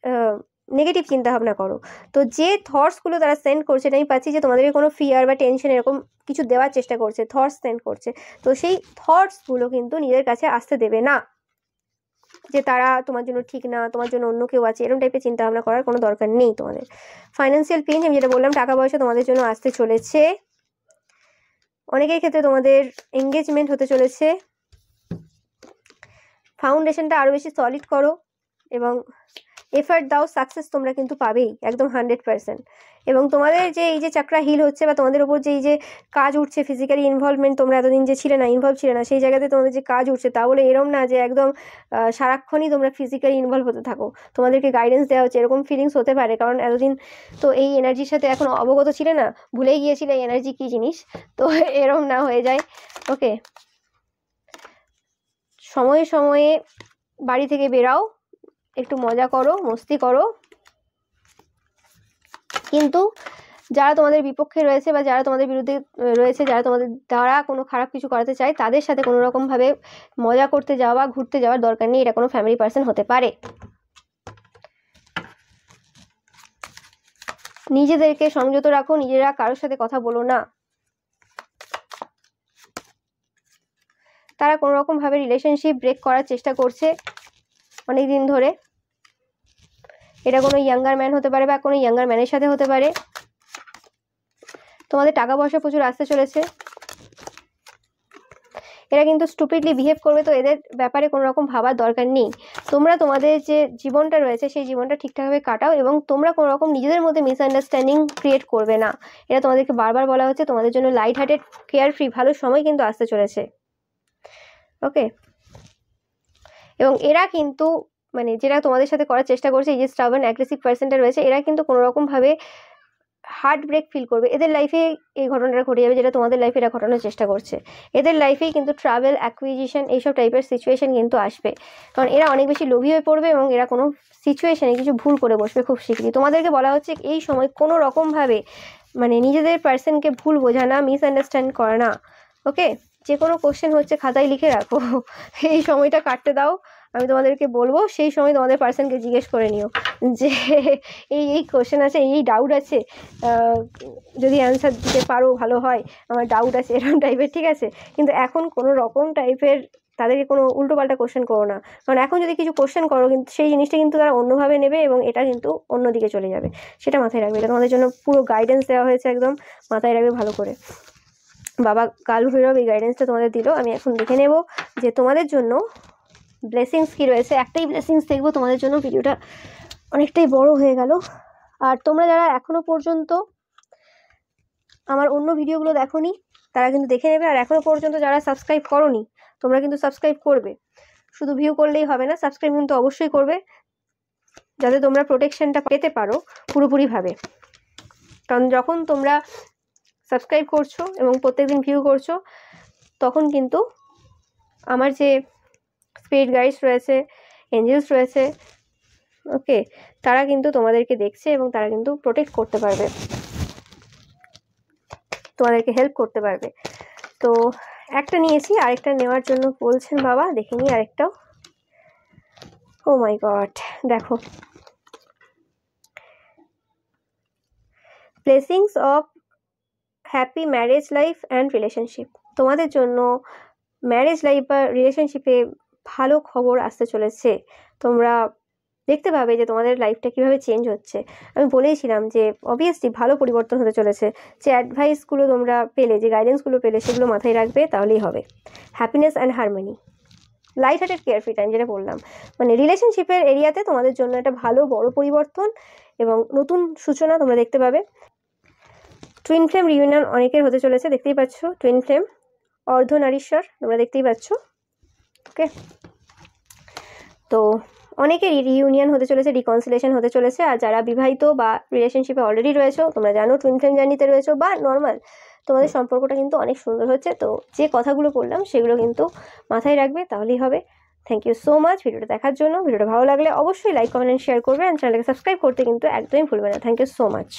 নেগেটিভ চিন্তাভাবনা করো। তো যে থটসগুলো তারা সেন্ড করছে, আমি পাচ্ছি যে তোমাদেরকে কোনো ফিয়ার বা টেনশন এরকম কিছু দেওয়ার চেষ্টা করছে, থটস সেন্ড করছে। তো সেই থটসগুলো কিন্তু নিজের কাছে আসতে দেবে না, যে তারা তোমার জন্য ঠিক না, তোমার জন্য অন্য কেউ আছে, এরকম টাইপের চিন্তা ভাবনা করার কোনো দরকার নেই তোমাদের। ফাইন্যান্সিয়াল পিন, আমি যেটা বললাম, টাকা পয়সা তোমাদের জন্য আসতে চলেছে। অনেকের ক্ষেত্রে তোমাদের এঙ্গেজমেন্ট হতে চলেছে। ফাউন্ডেশনটা আরও বেশি সলিড করো এবং এফার্ট দাও, সাকসেস তোমরা কিন্তু পাবেই একদম 100%। এবং তোমাদের যে এই যে চাকরা হিল হচ্ছে বা তোমাদের ওপর যে এই যে কাজ উঠছে, ফিজিক্যালি ইনভলভমেন্ট তোমরা এতদিন যে ছিলে না, ইনভলভ ছিলে না, সেই জায়গাতে তোমাদের যে কাজ উঠছে, তা বলে এরম না যে একদম সারাক্ষণই তোমরা ফিজিক্যালি ইনভলভ হতে থাকো। তোমাদেরকে গাইডেন্স দেওয়া হচ্ছে, এরকম ফিলিংস হতে পারে, কারণ এতদিন তো এই এনার্জির সাথে এখন অবগত ছিলে না, ভুলেই গিয়েছিলে এই এনার্জি কী জিনিস। তো এরম না হয়ে যায়। ওকে, সময়ে সময়ে বাড়ি থেকে বেরাও, একটু মজা করো, মস্তি করো, কিন্তু যারা তোমাদের বিপক্ষে রয়েছে বা যারা তোমাদের বিরুদ্ধে রয়েছে, যারা তোমাদের দ্বারা কোনো খারাপ কিছু করাতে চায়, তাদের সাথে কোনো রকমভাবে মজা করতে যাওয়া, ঘুরতে যাওয়ার দরকার নেই। এটা কোনো ফ্যামিলি পার্সন হতে পারে। নিজেদেরকে সংযত রাখো, নিজেরা কারোর সাথে কথা বলো না। তারা কোনো রকমভাবে রিলেশনশিপ ব্রেক করার চেষ্টা করছে অনেক দিন ধরে। এটা কোনো ইয়াঙ্গার ম্যান হতে পারে বা কোনো ইয়াঙ্গার ম্যানের সাথে হতে পারে। তোমাদের টাকা পয়সা প্রচুর আসতে চলেছে। এরা কিন্তু স্টুপিডলি বিহেভ করবে, তো এদের ব্যাপারে কোনো রকম ভাবার দরকার নেই। তোমরা তোমাদের যে জীবনটা রয়েছে সেই জীবনটা ঠিকঠাকভাবে কাটাও এবং তোমরা কোনো রকম নিজেদের মধ্যে মিসআন্ডারস্ট্যান্ডিং ক্রিয়েট করবে না। এটা তোমাদেরকে বারবার বলা হচ্ছে। তোমাদের জন্য লাইট হার্টেড, কেয়ার ফ্রি ভালো সময় কিন্তু আসতে চলেছে। ওকে, এবং এরা কিন্তু মানে যেটা তোমাদের সাথে করার চেষ্টা করছে, এই যে স্টাবার্ন অ্যাগ্রেসিভ পার্সনটা রয়েছে, এরা কিন্তু কোনো রকমভাবে হার্ট ব্রেক ফিল করবে। এদের লাইফে এই ঘটনাটা ঘটে যাবে যেটা তোমাদের লাইফে এরা ঘটানোর চেষ্টা করছে। এদের লাইফেই কিন্তু ট্রাভেল, অ্যাকুইজিশন এইসব টাইপের সিচুয়েশন কিন্তু আসবে, কারণ এরা অনেক বেশি লোভী হয়ে পড়বে এবং এরা কোনো সিচুয়েশনে কিছু ভুল করে বসবে খুব শীঘ্রই। তোমাদেরকে বলা হচ্ছে এই সময় কোনো রকমভাবে মানে নিজেদের পার্সনকে ভুল বোঝা না, মিসআন্ডারস্ট্যান্ড করা না। ওকে, যে কোনো কোশ্চেন হচ্ছে খাতায় লিখে রাখো, এই সময়টা কাটতে দাও। আমি তোমাদেরকে বলবো সেই সময় তোমাদের পার্সনকে জিজ্ঞেস করে নিও যে এই কোশ্চেন আছে, এই ডাউট আছে, যদি অ্যান্সার দিতে পারো ভালো হয়, আমার ডাউট আছে, এরকম টাইপের, ঠিক আছে? কিন্তু এখন কোনো রকম টাইপের তাদেরকে কোনো উল্টোপাল্টা কোশ্চেন করো না, কারণ এখন যদি কিছু কোশ্চেন করো কিন্তু সেই জিনিসটা কিন্তু তারা অন্যভাবে নেবে এবং এটা কিন্তু অন্যদিকে চলে যাবে। সেটা মাথায় রাখবে। এটা তোমাদের জন্য পুরো গাইডেন্স দেওয়া হয়েছে, একদম মাথায় রাখবে ভালো করে। বাবা কাল ভৈরব এই গাইডেন্সটা তোমাদের দিল। আমি এখন দেখে নেব যে তোমাদের জন্য ব্লেসিংস কী রয়েছে। একটাই ব্লেসিংস দেখবো তোমাদের জন্য। ভিডিওটা অনেকটাই বড় হয়ে গেল। আর তোমরা যারা এখনও পর্যন্ত আমার অন্য ভিডিওগুলো দেখোনি তারা কিন্তু দেখে নেবে। আর এখনও পর্যন্ত যারা সাবস্ক্রাইব করোনি তোমরা কিন্তু সাবস্ক্রাইব করবে। শুধু ভিউ করলেই হবে না, সাবস্ক্রাইব কিন্তু অবশ্যই করবে, যাতে তোমরা প্রোটেকশনটা পেতে পারো পুরোপুরিভাবে। কারণ যখন তোমরা সাবস্ক্রাইব করছো এবং প্রত্যেকদিন ভিউ করছো, তখন কিন্তু আমার যে স্পিরিট গাইডস রয়েছে, এঞ্জেলস রয়েছে, ওকে, তারা কিন্তু তোমাদেরকে দেখছে এবং তারা কিন্তু প্রোটেক্ট করতে পারবে, তোমাদেরকে হেল্প করতে পারবে। তো একটা নিয়েছি, আরেকটা নেওয়ার জন্য বলছেন বাবা। দেখে নিই আরেকটাও। ও মাই গড, দেখো, blessings of happy marriage life and relationship. তোমাদের জন্য ম্যারেজ লাইফ বা রিলেশনশিপে ভালো খবর আসতে চলেছে। তোমরা দেখতে পাবে যে তোমাদের লাইফটা কীভাবে চেঞ্জ হচ্ছে। আমি বলেইছিলাম যে অবভিয়াসলি ভালো পরিবর্তন হতে চলেছে। যে অ্যাডভাইসগুলো তোমরা পেলে, যে গাইডেন্সগুলো পেলে, সেগুলো মাথায় রাখবে, তাহলেই হবে। Happiness and harmony, light hearted care free time, যেটা বললাম, মানে রিলেশনশিপের এরিয়াতে তোমাদের জন্য একটা ভালো বড় পরিবর্তন এবং নতুন সূচনা তোমরা দেখতে পাবে। টুইন ফ্লেম রিউনিয়ন অনেকের হতে চলেছে, দেখতেই পাচ্ছ। টুইন ফ্লেম, অর্ধনারীশ্বর, তোমরা দেখতেই পাচ্ছ। ওকে, তো অনেকের রিইউনিয়ন হতে চলেছে, রিকনসিলেশন হতে চলেছে। আর যারা বিবাহিত বা রিলেশনশিপে অলরেডি রয়েছে, তোমরা জানো টুইন ফ্লেম জার্নিতে রয়েছে বা নর্মাল, তোমাদের সম্পর্কটা কিন্তু অনেক সুন্দর হচ্ছে। তো যে কথাগুলো বললাম সেগুলো কিন্তু মাথায় রাখবে, তাহলেই হবে। থ্যাংক ইউ সো মাচ ভিডিওটা দেখার জন্য। ভিডিওটা ভালো লাগলে অবশ্যই লাইক, কমেন্ট, শেয়ার করবে। আর চ্যানেলকে সাবস্ক্রাইব করতে কিন্তু একদমই ভুলবে না। Thank you so much.